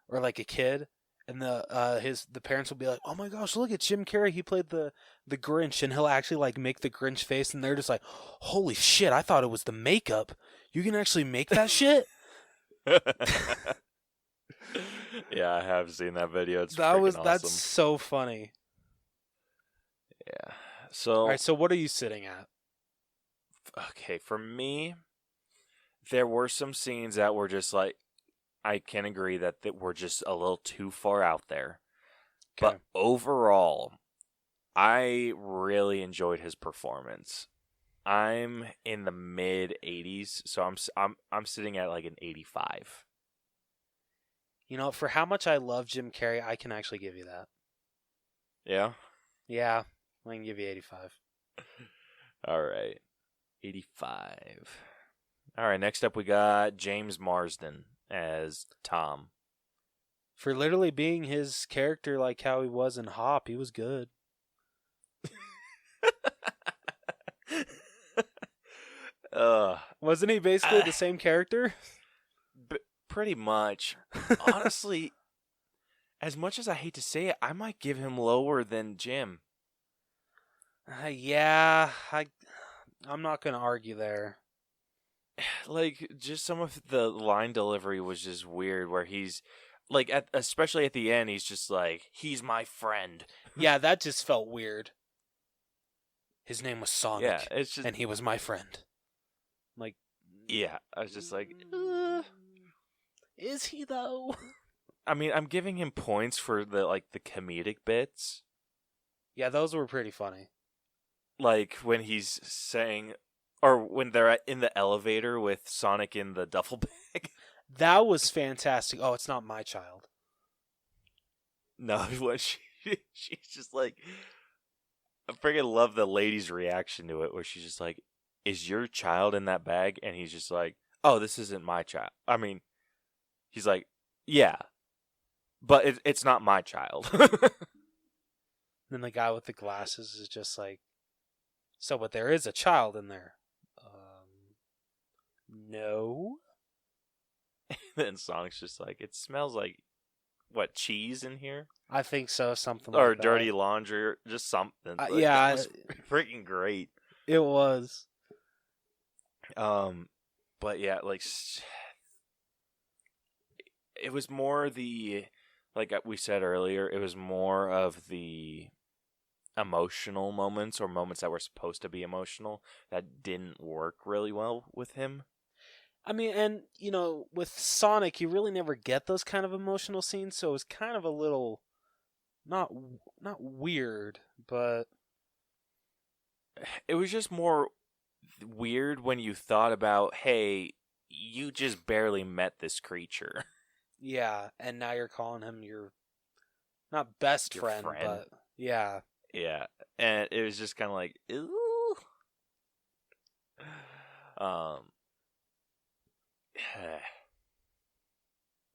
or like a kid and the parents will be like, "Oh my gosh, look at Jim Carrey, he played the Grinch," and he'll actually like make the Grinch face and they're just like, "Holy shit, I thought it was the makeup. You can actually make that shit?" Yeah, I have seen that video. It's That's awesome. so funny. Yeah. So All right, so what are you sitting at? okay, for me, there were some scenes that were just like, I can agree that were just a little too far out there. Okay. But overall, I really enjoyed his performance. I'm in the mid 80s, so I'm sitting at like an 85. You know, for how much I love Jim Carrey, I can actually give you that. Yeah. Yeah, I can give you 85. All right. 85. All right, next up we got James Marsden as Tom. For literally being his character like how he was in Hop, he was good. Wasn't he basically the same character? Pretty much. Honestly, as much as I hate to say it, I might give him lower than Jim. Yeah, I'm not going to argue there. Like, just some of the line delivery was just weird, where he's, like, especially at the end, he's just like, "He's my friend." Yeah, that just felt weird. His name was Sonic, Yeah, it's just, and he was my friend. Like, yeah, I was just like, is he though? I mean, I'm giving him points for the comedic bits. Yeah, those were pretty funny. Like when he's saying, or when they're in the elevator with Sonic in the duffel bag. That was fantastic. Oh, it's not my child. No, when she's just like, I freaking love the lady's reaction to it, where she's just like, "Is your child in that bag?" And he's just like, "Oh, this isn't my child." I mean, he's like, "Yeah, but it's not my child." Then the guy with the glasses is just like, "So, but there is a child in there." No. Then Sonic's just like, "It smells like, what, cheese in here? I think so, something Or like that. dirty laundry, or just something." Like, yeah, that was freaking great. it was. But yeah, like, it was more like we said earlier, it was more of the emotional moments, or moments that were supposed to be emotional, that didn't work really well with him. I mean, and, you know, with Sonic, you really never get those kind of emotional scenes, so it was kind of a little, not weird, but it was just more weird when you thought about, hey, you just barely met this creature. yeah, and now you're calling him your, not best Your friend, friend. but, yeah. Yeah, and it was just kind of like, ooh.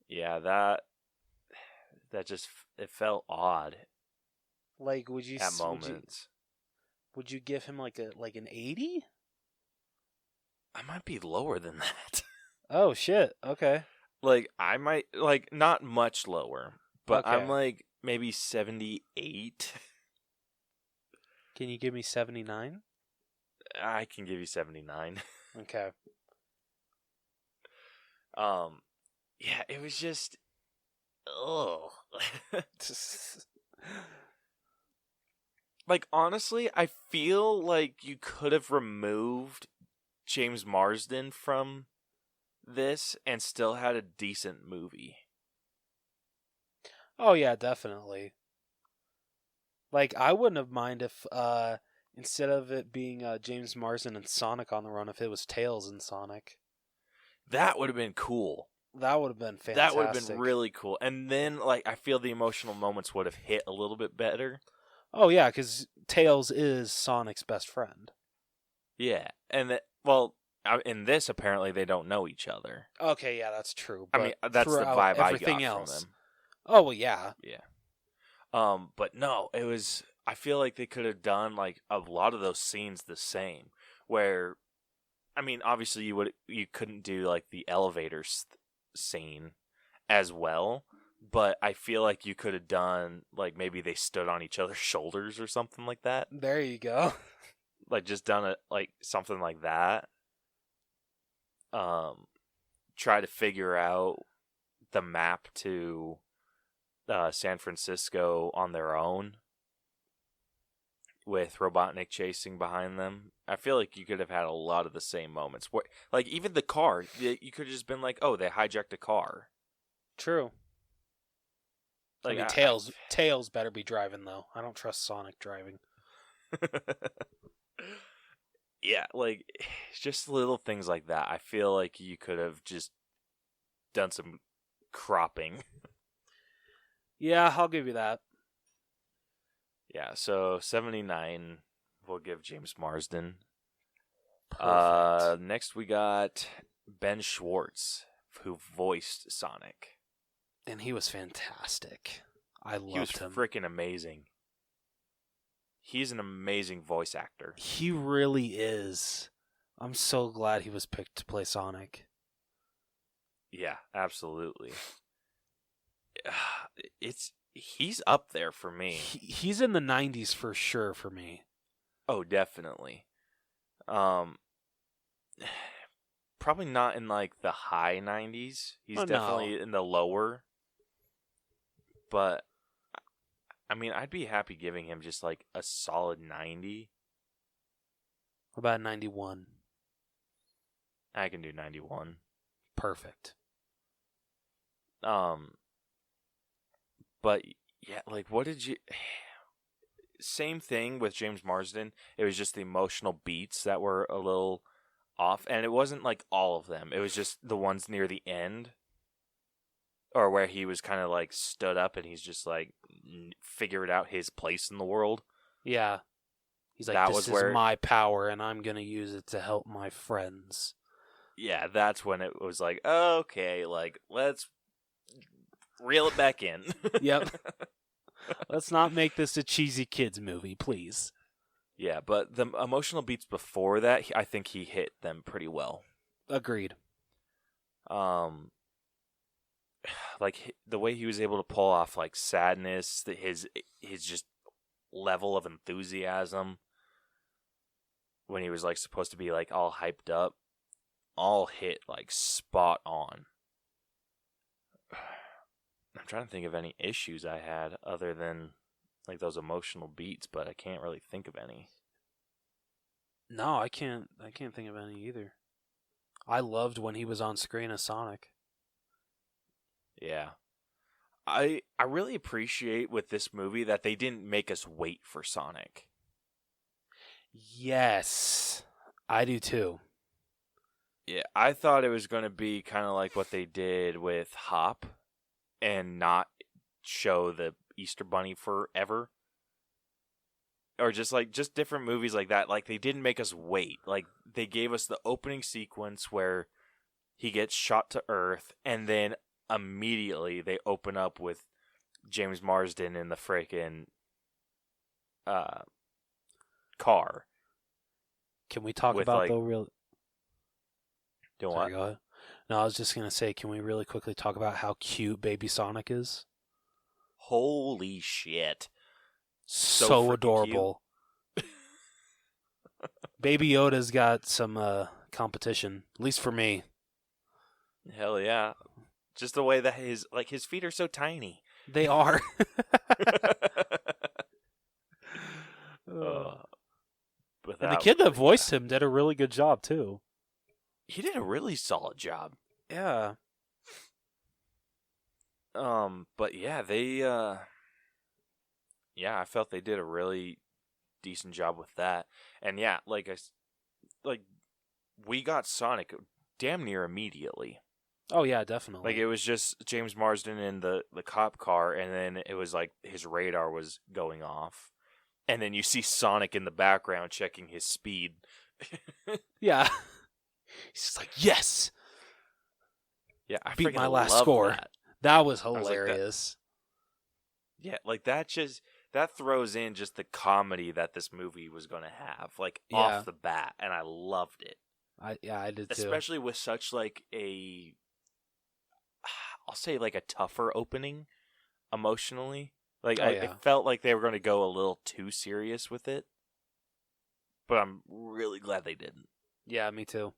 Yeah, that just, it felt odd Like, would you at moments. Would you give him like an 80? I might be lower than that. Oh shit. Okay. Like, I might, like, not much lower, but Okay. I'm like maybe 78. Can you give me 79? I can give you 79. Okay. Yeah, it was just, ugh. Like, honestly, I feel like you could have removed James Marsden from this and still had a decent movie. Oh yeah, definitely. Like, I wouldn't have minded if instead of it being James Marsden and Sonic on the run, if it was Tails and Sonic. That would have been cool. That would have been fantastic. That would have been really cool. And then, like, I feel the emotional moments would have hit a little bit better. Oh yeah, because Tails is Sonic's best friend. Yeah. And that, well, in this, apparently they don't know each other. Okay, yeah, that's true. I But mean, that's the throughout vibe I everything got else. from them. Oh well, yeah. Yeah. But no, it was. I feel like they could have done like a lot of those scenes the same. Where, I mean, obviously you couldn't do like the elevator scene as well, but I feel like you could have done like maybe they stood on each other's shoulders or something like that. There you go. Like just done it like something like that. Try to figure out the map to San Francisco on their own with Robotnik chasing behind them. I feel like you could have had a lot of the same moments. Where, like even the car, you could have just been like, "Oh, they hijacked a car." True. Like I mean, Tails better be driving though. I don't trust Sonic driving. Yeah, like just little things like that. I feel like you could have just done some cropping. Yeah, I'll give you that. Yeah, so 79 we'll give James Marsden. Perfect. Next we got Ben Schwartz, who voiced Sonic. And he was fantastic. I He was loved him. freaking amazing. He's an amazing voice actor. He really is. I'm so glad he was picked to play Sonic. Yeah, absolutely. He's up there for me. He's in the 90s for sure for me. Oh, definitely. Probably not in like the high 90s. He's definitely in the lower. But I mean, I'd be happy giving him just like a solid 90. What about 91? I can do 91. Perfect. But yeah, like what did you same thing with James Marsden. It was just the emotional beats that were a little off, and it wasn't like all of them. It was just the ones near the end, or where he was kind of like stood up and he's just like figured out his place in the world. Yeah. He's like, That this was is where- my power and I'm going to use it to help my friends. Yeah, that's when it was like, okay, like let's reel it back in. Yep. Let's not make this a cheesy kids movie, please. Yeah, but the emotional beats before that, I think he hit them pretty well. Agreed. Like the way he was able to pull off like sadness, his just level of enthusiasm when he was like supposed to be like all hyped up, all hit like spot on. I'm trying to think of any issues I had other than like those emotional beats, but I can't really think of any. No, I can't think of any either. I loved when he was on screen as Sonic. Yeah. I really appreciate with this movie that they didn't make us wait for Sonic. Yes. I do too. Yeah, I thought it was going to be kind of like what they did with Hop and not show the Easter Bunny forever. Or just different movies like that. Like they didn't make us wait. Like they gave us the opening sequence where he gets shot to Earth and then immediately they open up with James Marsden in the freaking car. Can we talk With, about like- the real... Doing Sorry, what? go ahead. No, I was just going to say, can we really quickly talk about how cute Baby Sonic is? Holy shit. So So freaking adorable. Baby Yoda's got some competition, at least for me. Hell yeah. Just the way that his feet are so tiny. They are. But And the kid that voiced him did a really good job, too. he did a really solid job. Yeah. But yeah, they I felt they did a really decent job with that. And yeah, we got Sonic damn near immediately. Oh, yeah, definitely. Like it was just James Marsden in the cop car, and then it was like his radar was going off. And then you see Sonic in the background checking his speed. Yeah. He's just like, yes, Yeah, I beat freaking my last love score. that. That was like, hilarious. Yeah, like that throws in just the comedy that this movie was going to have, like Yeah. off the bat, and I loved it. I did too. Especially with such like I'll say like a tougher opening emotionally. Like Oh, yeah. it felt like they were going to go a little too serious with it, but I'm really glad they didn't. Yeah, me too.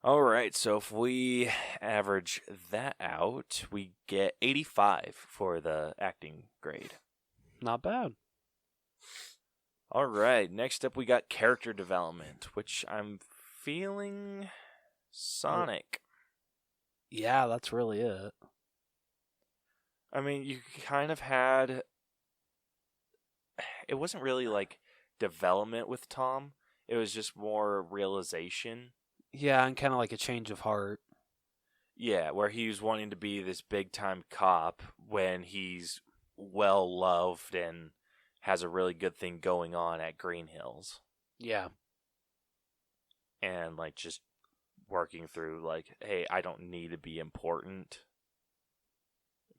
All right, so if we average that out, we get 85 for the acting grade. Not bad. All right, next up we got character development, which I'm feeling Sonic. Yeah, that's really it. I mean, you kind of had... It wasn't really like development with Tom. It was just more realization. Yeah, and kind of like a change of heart. Yeah, where he was wanting to be this big-time cop when he's well-loved and has a really good thing going on at Green Hills. Yeah. And, like, just working through, like, hey, I don't need to be important.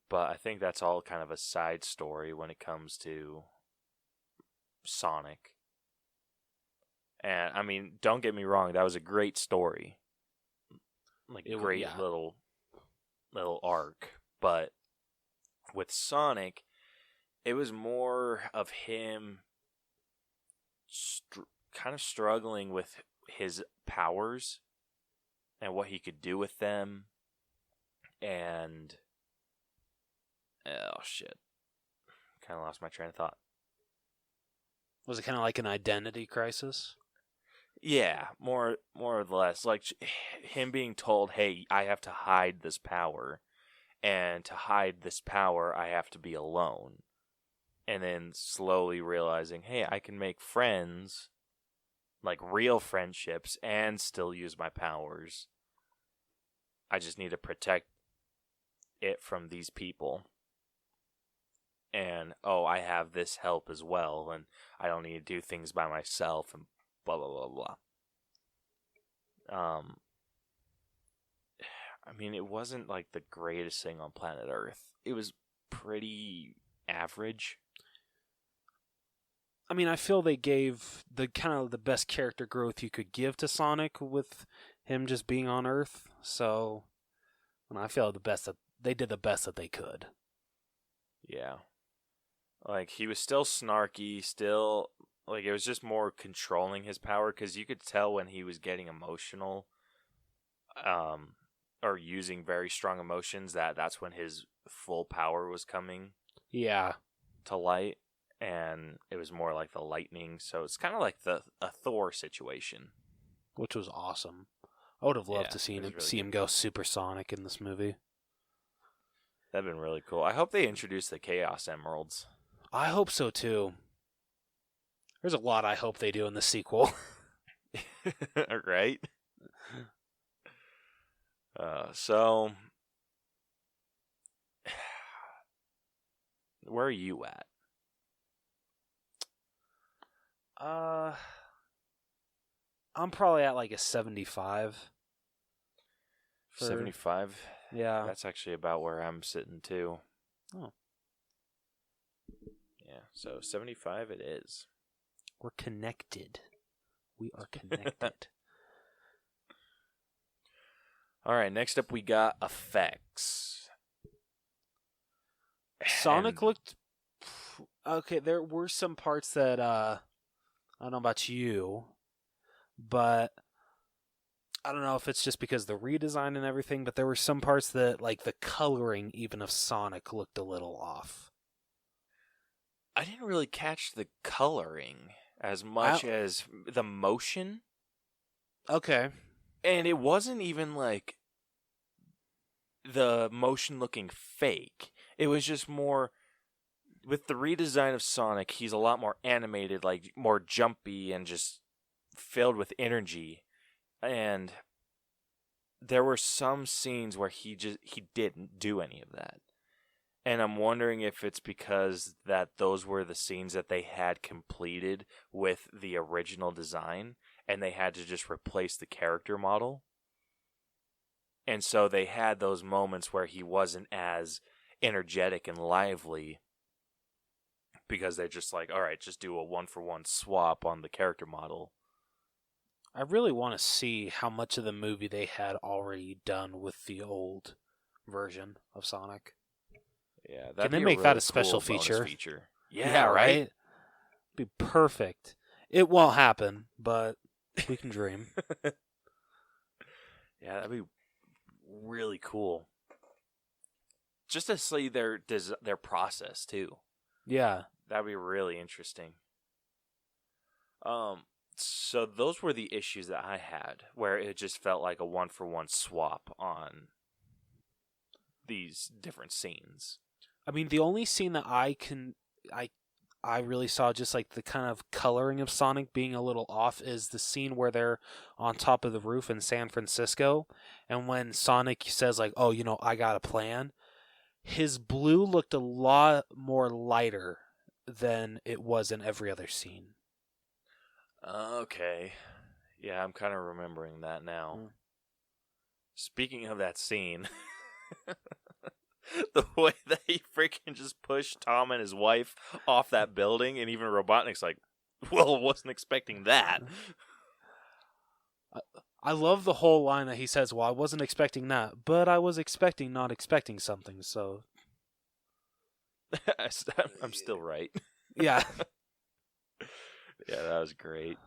But I think that's all kind of a side story when it comes to Sonic. And, I mean, don't get me wrong, that was a great story. Like, great little arc. But with Sonic, it was more of him kind of struggling with his powers and what he could do with them. And... oh, shit. Kind of lost my train of thought. Was it kind of like an identity crisis? Yeah, more or less. Like, him being told, hey, I have to hide this power. And to hide this power, I have to be alone. And then slowly realizing, hey, I can make friends, like real friendships, and still use my powers. I just need to protect it from these people. And, oh, I have this help as well, and I don't need to do things by myself, and blah, blah, blah, blah. I mean, it wasn't like the greatest thing on planet Earth. It was pretty average. I mean, I feel they gave the kind of the best character growth you could give to Sonic with him just being on Earth. So, and I feel they did the best that they could. Yeah. Like, he was still snarky, still, like, it was just more controlling his power, because you could tell when he was getting emotional, or using very strong emotions, that's when his full power was coming. Yeah. To light, and it was more like the lightning, so it's kind of like a Thor situation. Which was awesome. I would have loved to see him go supersonic in this movie. That'd been really cool. I hope they introduce the Chaos Emeralds. I hope so too. There's a lot I hope they do in the sequel. Right? So, where are you at? I'm probably at like a 75. 75? Yeah. That's actually about where I'm sitting too. Oh. Yeah, so 75 it is. We're connected. We are connected. All right, next up we got effects. Sonic looked... Okay, there were some parts that, I don't know about you, but I don't know if it's just because of the redesign and everything, but there were some parts that, like, the coloring even of Sonic looked a little off. I didn't really catch the coloring as much as the motion. Okay. And it wasn't even like the motion looking fake. It was just more, with the redesign of Sonic, he's a lot more animated, like more jumpy and just filled with energy. And there were some scenes where he didn't do any of that. And I'm wondering if it's because that those were the scenes that they had completed with the original design, and they had to just replace the character model. And so they had those moments where he wasn't as energetic and lively because they're just like, all right, just do a 1-for-1 swap on the character model. I really want to see how much of the movie they had already done with the old version of Sonic. Yeah, Can they make that a special feature? Yeah, right? Be perfect. It won't happen, but we can dream. Yeah, that'd be really cool. Just to see their process too. Yeah. That'd be really interesting. So those were the issues that I had, where it just felt like a 1-for-1 swap on these different scenes. I mean, the only scene that I really saw just like the kind of coloring of Sonic being a little off is the scene where they're on top of the roof in San Francisco, and when Sonic says like, "Oh, I got a plan," his blue looked a lot more lighter than it was in every other scene. Okay. Yeah, I'm kind of remembering that now. Speaking of that scene, the way that he freaking just pushed Tom and his wife off that building, and even Robotnik's like, well, wasn't expecting that. I love the whole line that he says, well, I wasn't expecting that, but I was expecting not expecting something, so... I'm still right. Yeah. Yeah, that was great.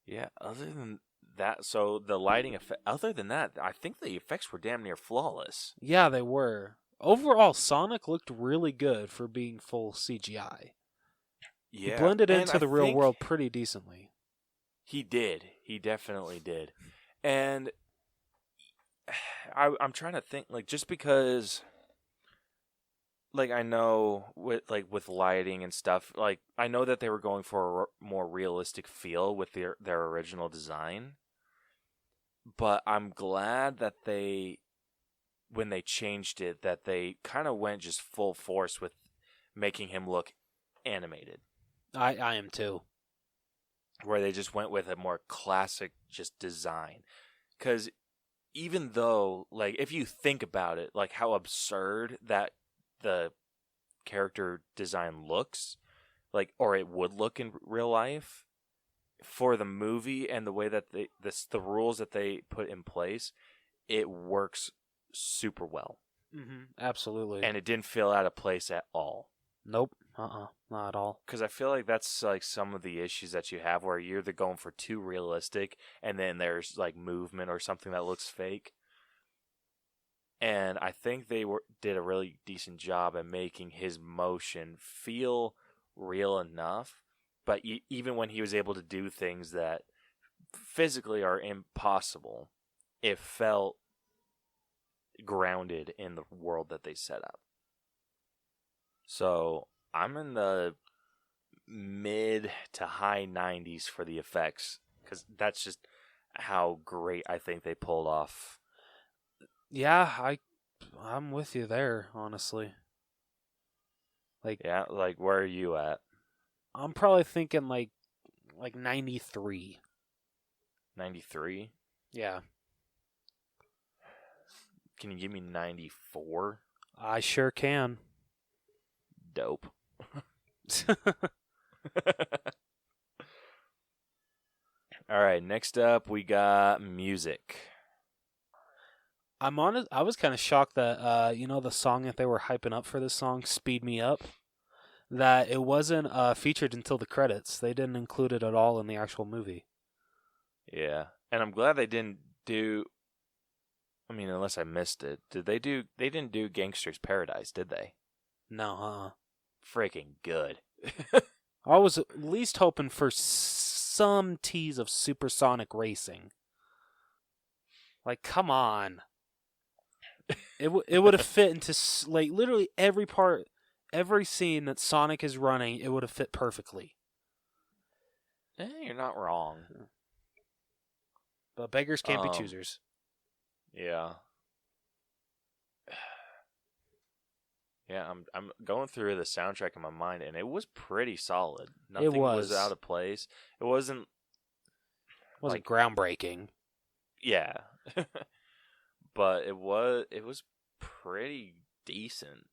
Yeah, other than that, so the lighting effect, other than that, I think the effects were damn near flawless. Yeah, they were. Overall, Sonic looked really good for being full CGI. Yeah. He blended into the real world pretty decently. He did. He definitely did. And I'm trying to think, like, just because... Like, I know with lighting and stuff, like, I know that they were going for a more realistic feel with their original design. But I'm glad that when they changed it, that they kind of went just full force with making him look animated. I am too. Where they just went with a more classic just design. Because even though, like, if you think about it, like, how absurd that the character design looks, like, or it would look in real life, for the movie and the way that the rules that they put in place, it works super well. Mm-hmm. Absolutely. And it didn't feel out of place at all. Nope. Not at all. Because I feel like that's like some of the issues that you have where you're either going for too realistic and then there's like movement or something that looks fake. And I think they did a really decent job at making his motion feel real enough. But even when he was able to do things that physically are impossible, it felt grounded in the world that they set up. So I'm in the mid to high 90s for the effects, because that's just how great I think they pulled off. Yeah, I'm with you there, honestly. Yeah, like, where are you at? I'm probably thinking like 93. 93? Yeah. Can you give me 94? I sure can. Dope. All right, next up we got music. I'm honest. I was kind of shocked that the song that they were hyping up for this song, "Speed Me Up," that it wasn't featured until the credits. They didn't include it at all in the actual movie. Yeah, and I'm glad they didn't do. I mean, unless I missed it, did they do? They didn't do "Gangster's Paradise," did they? No, Freaking good. I was at least hoping for some tease of supersonic racing. Like, come on. It would have fit into like literally every part, every scene that Sonic is running. It would have fit perfectly. You're not wrong. But beggars can't be choosers. Yeah. Yeah, I'm going through the soundtrack in my mind, and it was pretty solid. Nothing was. was out of place. It wasn't groundbreaking. Yeah, but it was pretty decent.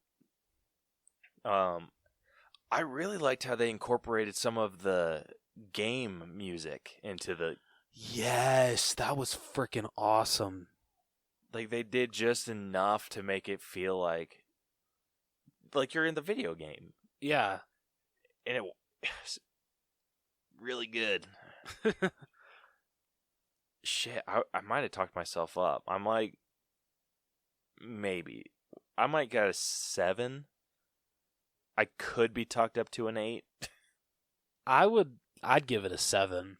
I really liked how they incorporated some of the game music into the. Yes, that was freaking awesome. Like they did just enough to make it feel like you're in the video game. Yeah, And it was really good. Shit, I might have talked myself up. I'm like, maybe. I might get a 7. I could be talked up to an 8. I'd give it a 7.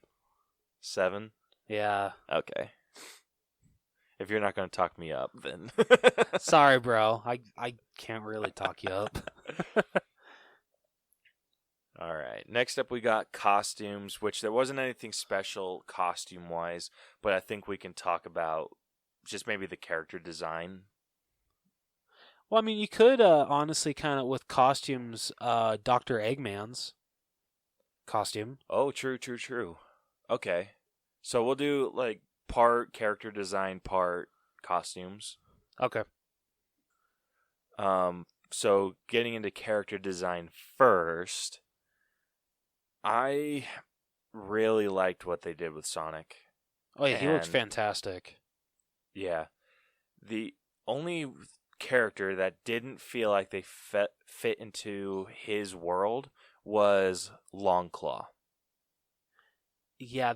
7? Yeah. Okay. If you're not going to talk me up, then. Sorry, bro. I can't really talk you up. All right. Next up, we got costumes, which there wasn't anything special costume-wise, but I think we can talk about just maybe the character design. Well, I mean, you could honestly kind of, with costumes, Dr. Eggman's costume. Oh, true. Okay. So we'll do, like, part character design, part costumes. Okay. So getting into character design first, I really liked what they did with Sonic. Oh, yeah, he looks And- fantastic. Yeah. The only character that didn't feel like they fit into his world was Longclaw. Yeah,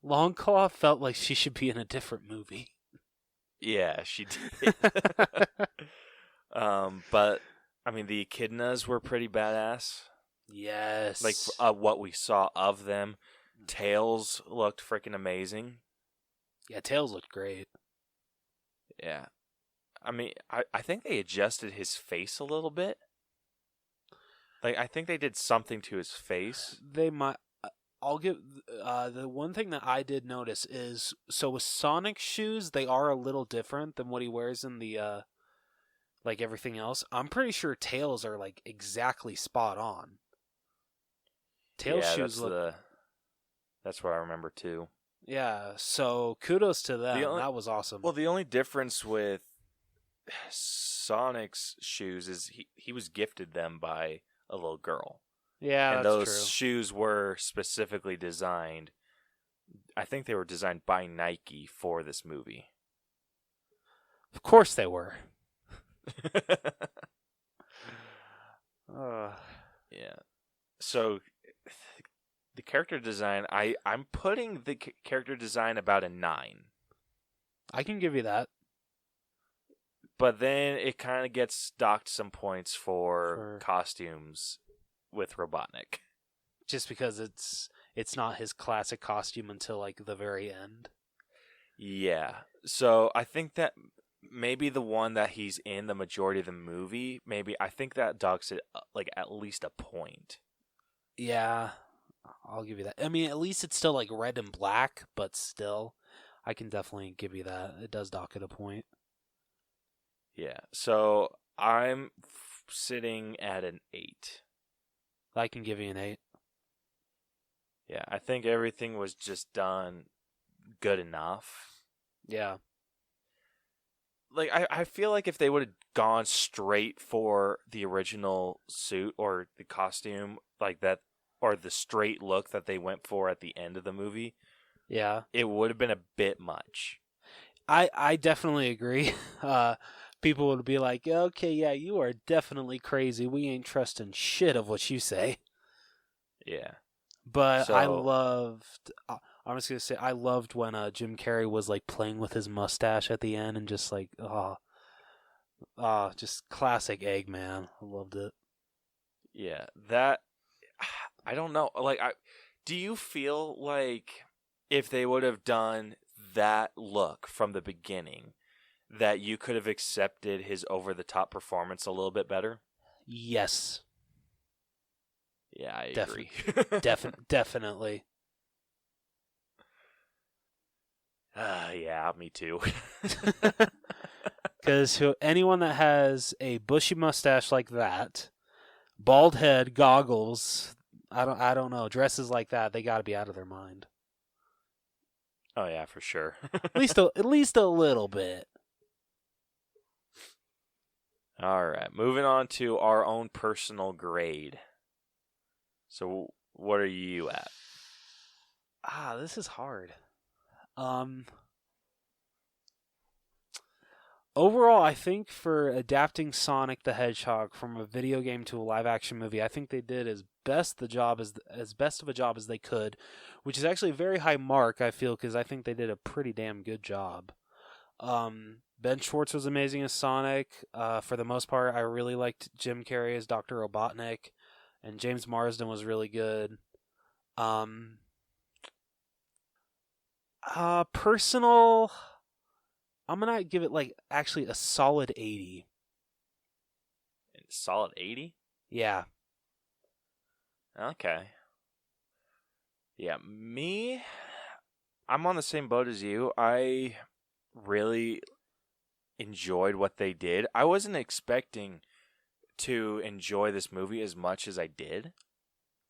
Longclaw felt like she should be in a different movie. Yeah, she did. But I mean, the echidnas were pretty badass. Yes. Like what we saw of them, Tails looked freaking amazing. Yeah, Tails looked great. Yeah, I mean, I think they adjusted his face a little bit. Like I think they did something to his face. They might. I'll give the one thing that I did notice is, so with Sonic's shoes, they are a little different than what he wears in the like everything else. I'm pretty sure Tails are like exactly spot on. Tails shoes look. That's what I remember too. Yeah, so kudos to them. The only- That was awesome. Well, the only difference with Sonic's shoes is he was gifted them by a little girl. yeah, And that's those true. shoes were specifically designed. I think they were designed by Nike for this movie. Of course they were. Yeah. So the character design, I'm putting the character design about a 9. I can give you that. But then it kind of gets docked some points for For- costumes with Robotnik. Just because it's not his classic costume until like the very end. Yeah. So I think that maybe the one that he's in the majority of the movie, I think that docks it like at least a point. Yeah, I'll give you that. I mean, at least it's still like red and black, but still, I can definitely give you that. It does dock at a point. Yeah. So I'm sitting at an 8. I can give you an 8. Yeah, I think everything was just done good enough. Yeah. Like I feel like if they would have gone straight for the original suit or the costume like that, or the straight look that they went for at the end of the movie, Yeah. it would have been a bit much. I definitely agree. People would be like, okay, yeah, you are definitely crazy. We ain't trusting shit of what you say. Yeah. But I So- loved. I'm just gonna say I loved when Jim Carrey was like playing with his mustache at the end and just like just classic Eggman. I loved it. Yeah, that I don't know. Like, do you feel like if they would have done that look from the beginning, that you could have accepted his over-the-top performance a little bit better? Yes, Yeah, I Definitely. agree. definitely. Yeah, me too. Because anyone that has a bushy mustache like that, bald head, goggles, I don't know, dresses like that, they got to be out of their mind. Oh yeah, for sure. At least a little bit. All right, moving on to our own personal grade. So, what are you at? This is hard. Overall, I think for adapting Sonic the Hedgehog from a video game to a live action movie, I think they did as best of a job as they could, which is actually a very high mark, I feel, because I think they did a pretty damn good job. Ben Schwartz was amazing as Sonic. For the most part, I really liked Jim Carrey as Dr. Robotnik, and James Marsden was really good. Personal, I'm gonna give it actually a solid 80. Solid 80? Yeah. Okay. Yeah, I'm on the same boat as you. I really enjoyed what they did. I wasn't expecting to enjoy this movie as much as I did.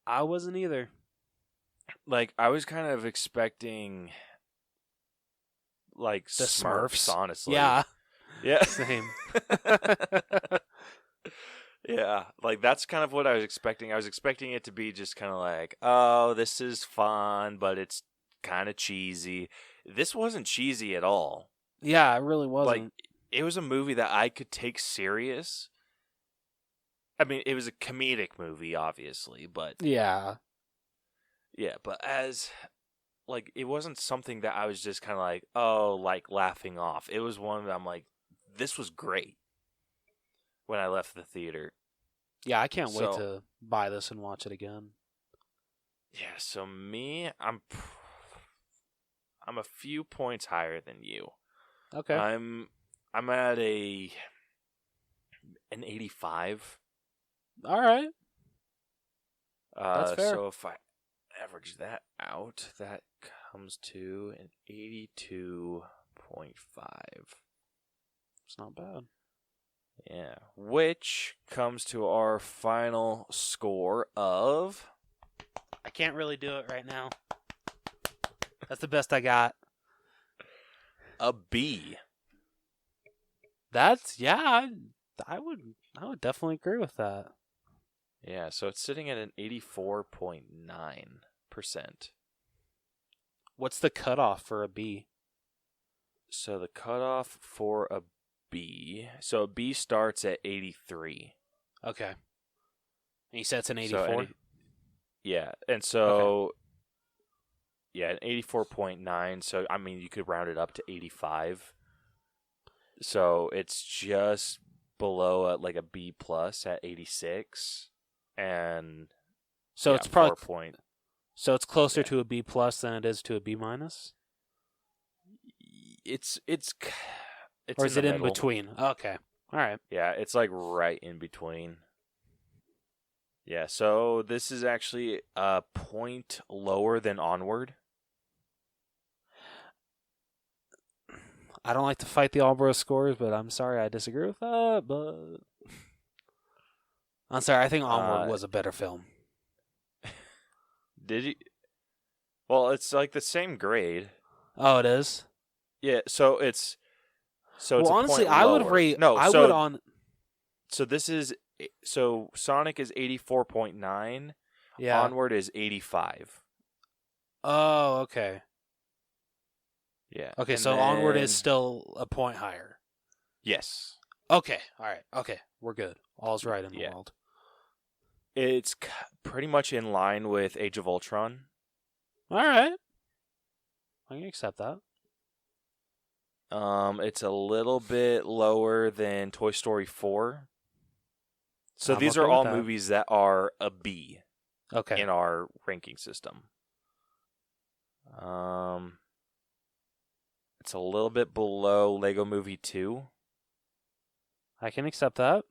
I wasn't either. I was kind of expecting the Smurfs, honestly. Yeah. Yeah. Same. Yeah. That's kind of what I was expecting. I was expecting it to be just kind of oh, this is fun, but it's kind of cheesy. This wasn't cheesy at all. Yeah, it really wasn't. It was a movie that I could take serious. I mean, it was a comedic movie, obviously, but... Yeah. Yeah, but as... it wasn't something that I was just kind of laughing off. It was one that I'm this was great when I left the theater. Yeah, I can't wait to buy this and watch it again. Yeah, so I'm a few points higher than you. Okay. I'm at an 85. All right. That's fair. So if I average that out, that comes to an 82.5. It's not bad. Yeah. Which comes to our final score of... I can't really do it right now. That's the best I got. a B. I would definitely agree with that. Yeah, so it's sitting at an 84.9%. What's the cutoff for a B? So the cutoff for a B, so a B starts at 83. Okay. And you said it's an 84? So yeah, and so, yeah, an 84.9, so, I mean, you could round it up to 85. So it's just below a B plus at 86, and so yeah, it's probably 4 point. So it's closer to a B plus than it is to a B minus? It's or is it in middle. between? Okay. All right. Yeah, it's right in between. Yeah, so this is actually a point lower than Onward. I don't like to fight the Allbro scores, but I'm sorry I disagree with that, but I'm sorry, I think Onward was a better film. Did you? Well, it's the same grade. Oh, it is? Yeah, so it's well, a honestly, point I lower. would rate So this is Sonic is 84.9. Yeah. Onward is 85. Oh, okay. Yeah. Okay, and so then... Onward is still a point higher. Yes. Okay, all right. Okay, we're good. All's right in the world. It's pretty much in line with Age of Ultron. All right. I can accept that. It's a little bit lower than Toy Story 4. So these are all movies that are a B. Okay. In our ranking system. It's a little bit below Lego Movie 2. I can accept that.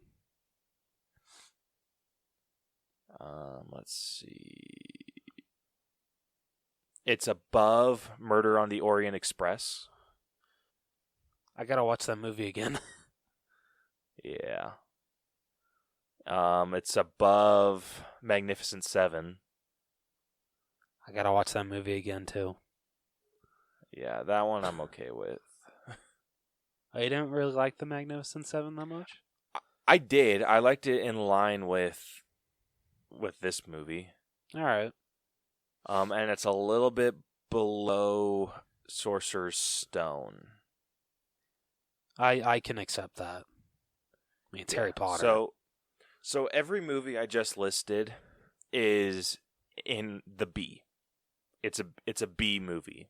Let's see. It's above Murder on the Orient Express. I gotta watch that movie again. Yeah. It's above Magnificent Seven. I gotta watch that movie again too. Yeah, that one I'm okay with. Oh, you didn't really like the Magnificent Seven that much? I did. I liked it in line with this movie. All right. And it's a little bit below Sorcerer's Stone. I can accept that. I mean, it's Harry Potter. So every movie I just listed is in the B. It's a B movie.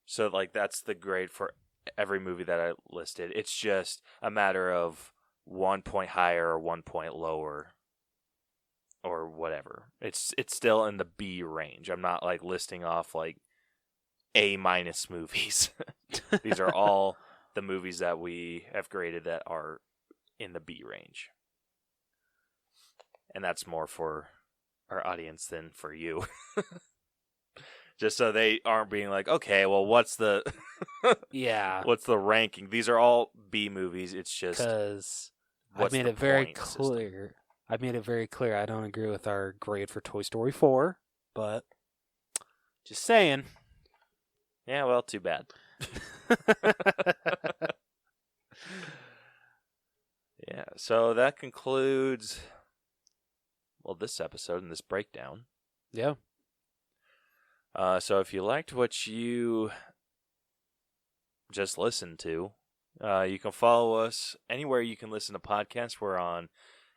So like that's the grade for every movie that I listed. It's just a matter of 1 point higher or 1 point lower or whatever. It's still in the B range. I'm not like listing off like A- movies. These are all the movies that we have graded that are in the B range. And that's more for our audience than for you. Just so they aren't being like, okay, well, what's the Yeah. what's the ranking? These are all B movies. It's just Because I what's made the it very point system? clear. I made it very clear I don't agree with our grade for Toy Story 4, but just saying. Yeah, well, too bad. Yeah, so that concludes this episode and this breakdown. Yeah. So if you liked what you just listened to, you can follow us anywhere you can listen to podcasts. We're on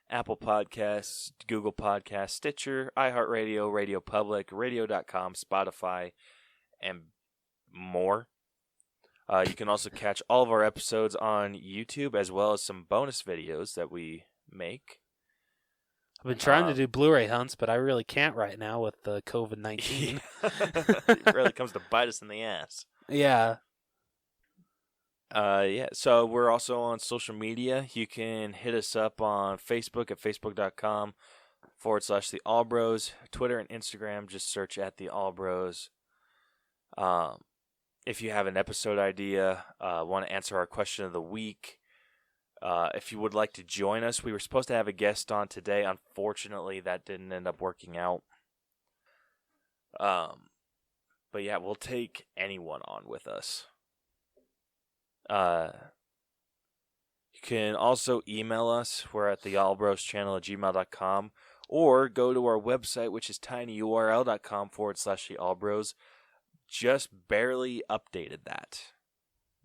Apple Podcasts, Google Podcasts, Stitcher, iHeartRadio, RadioPublic, Radio.com, Spotify, and more. You can also catch all of our episodes on YouTube, as well as some bonus videos that we make. I've been trying to do Blu-ray hunts, but I really can't right now with the COVID-19. It really comes to bite us in the ass. Yeah. Yeah, so we're also on social media. You can hit us up on Facebook at facebook.com/The Allbros. Twitter and Instagram, just search at The Allbros. If you have an episode idea, want to answer our question of the week, if you would like to join us, we were supposed to have a guest on today. Unfortunately, that didn't end up working out. But yeah, we'll take anyone on with us. You can also email us. We're at theallbroschannel@gmail.com, or go to our website, which is tinyurl.com/theallbros. Just barely updated that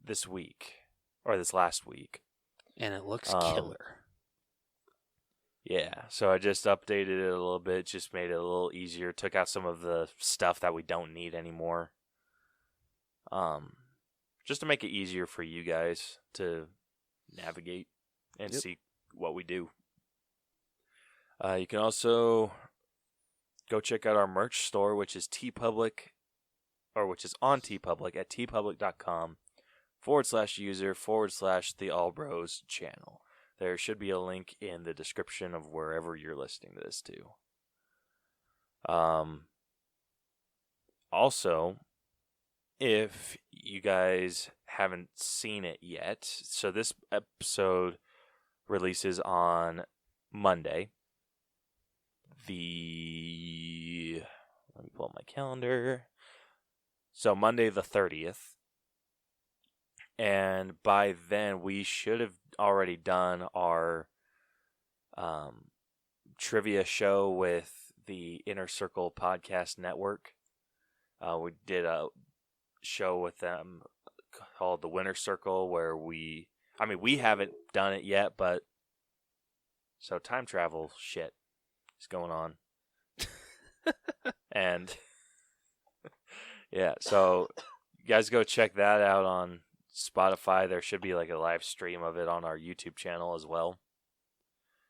this week, or this last week. And it looks killer. Yeah, so I just updated it a little bit, just made it a little easier, took out some of the stuff that we don't need anymore. Just to make it easier for you guys to navigate and see what we do. You can also go check out our merch store, which is which is on TeePublic at teepublic.com/user/The Allbros channel. There should be a link in the description of wherever you're listening to this to. Also, if you guys haven't seen it yet, so this episode releases on Monday. Let me pull up my calendar. So Monday the 30th. And by then, we should have already done our trivia show with the Inner Circle Podcast Network. We did a show with them called The Winner Circle, where we haven't done it yet, but so time travel shit is going on. And yeah, so you guys go check that out on Spotify. There should be like a live stream of it on our YouTube channel as well.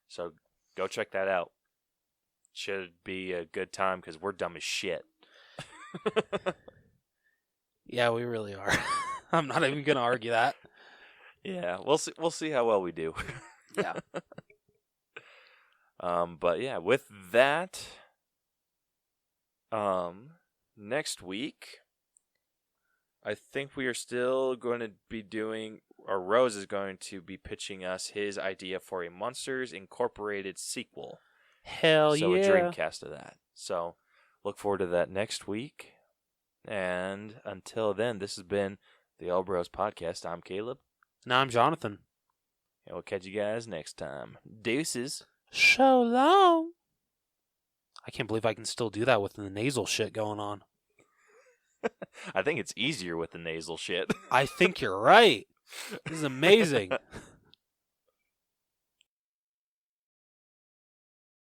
So go check that out. Should be a good time because we're dumb as shit. Yeah, we really are. I'm not even going to argue that. Yeah, we'll see how well we do. Yeah. But yeah, with that, next week, I think we are still going to be doing, or Rose is going to be pitching us his idea for a Monsters Incorporated sequel. Hell So yeah. a Dreamcast of that. So look forward to that next week. And until then, this has been the All Bros Podcast. I'm Caleb. Now I'm Jonathan. And we'll catch you guys next time. Deuces. So long. I can't believe I can still do that with the nasal shit going on. I think it's easier with the nasal shit. I think you're right. This is amazing.